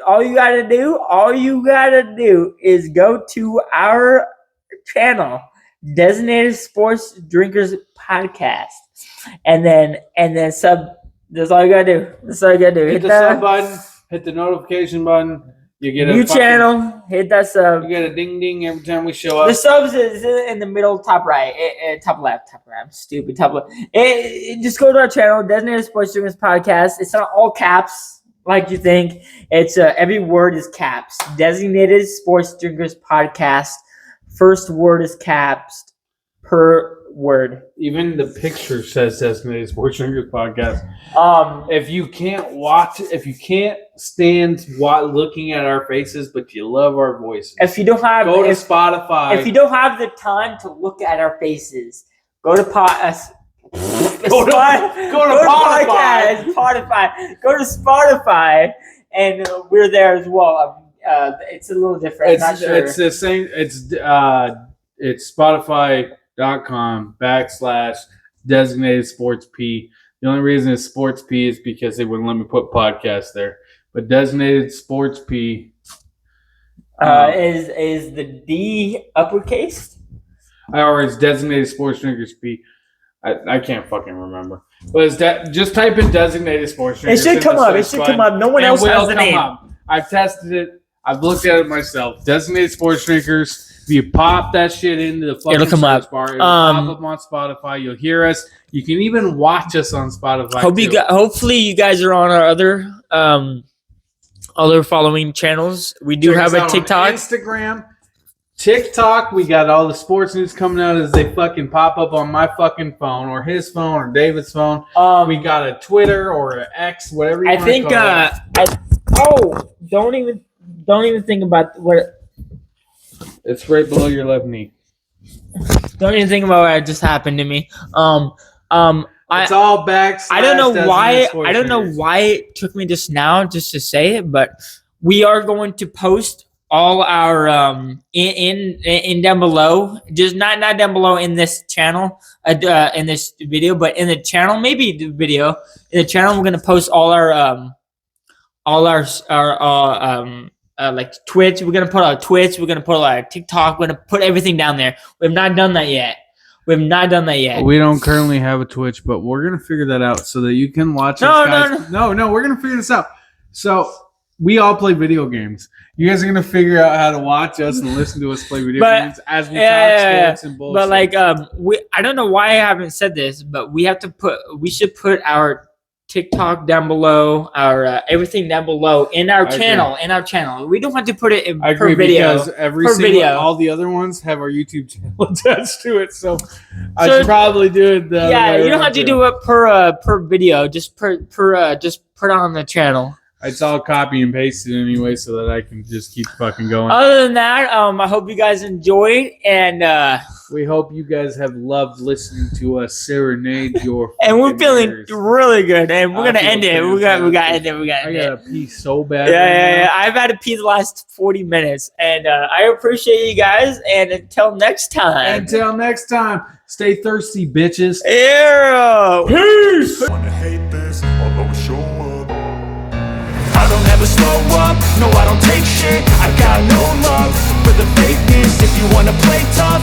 all you gotta do is go to our channel, Designated Sports Drinkers Podcast, and then sub. That's all you gotta do. That's all you gotta do. Hit the sub button. Hit the notification button. You get new channel. Hit that sub. You get a ding ding every time we show up. The subs is in the middle, top right, top left, top right. I'm stupid. Top left. Just go to our channel, Designated Sports Drinkers Podcast. It's not all caps like you think. It's every word is caps. Designated Sports Drinkers Podcast. First word is caps per word. Even the picture says Designated Sports Drinkers Podcast. If you can't stand looking at our faces, but you love our voices, if you don't have go to Spotify. If you don't have the time to look at our faces, go to Spotify. Go to Spotify, and we're there as well. It's a little different. I'm not sure. It's the same. It's Spotify.com/Designated Sports P. The only reason it's Sports P is because they wouldn't let me put podcast there. But Designated Sports P is the D uppercase? Or it's Designated Sports Drinkers P. I can't fucking remember. But it's just type in Designated Sports Drinkers. It should come up. No one else has the name. I've tested it. I've looked at it myself. Designated Sports Drinkers. If you pop that shit into the fucking search bar, it'll pop up on Spotify. You'll hear us. You can even watch us on Spotify. Hopefully, you guys are on our other following channels. We do have a TikTok, Instagram, TikTok. We got all the sports news coming out as they fucking pop up on my fucking phone or his phone or David's phone. We got a Twitter or an X, whatever you want to call it. Don't even think about what. It's right below your left knee. Don't even think about what just happened to me. It's all back. I don't know why. I don't know why it took me just now just to say it, but we are going to post all our in down below. Just not down below in this channel, in this video, but in the channel, maybe the video. In the channel, we're gonna post all our like Twitch. We're gonna put our Twitch. We're gonna put our TikTok. We're gonna put everything down there. We have not done that yet. We don't currently have a Twitch, but we're gonna figure that out so that you can watch No, us, guys. No, we're gonna figure this out. So we all play video games. You guys are gonna figure out how to watch us and listen to us play video games as we talk sports and bullshit. But like I don't know why I haven't said this, but we should put our TikTok down below, our everything down below in our channel. In our channel, we don't have to put it in per video. Because all the other ones have our YouTube channel attached to it. So I should probably do it. You don't have to do it per video. Just put it on the channel. It's all copy and pasted anyway, so that I can just keep fucking going. Other than that, I hope you guys enjoyed, and we hope you guys have loved listening to us serenade your. And we're feeling really good, and we're gonna end it. We got to end it. I gotta pee so bad. Yeah. I've had to pee the last 40 minutes, and I appreciate you guys. And until next time. Stay thirsty, bitches. Yeah. Peace. Wanna hate this, I'll always show up. I don't ever slow up, no I don't take shit. I got no love for the fakeness. If you wanna play tough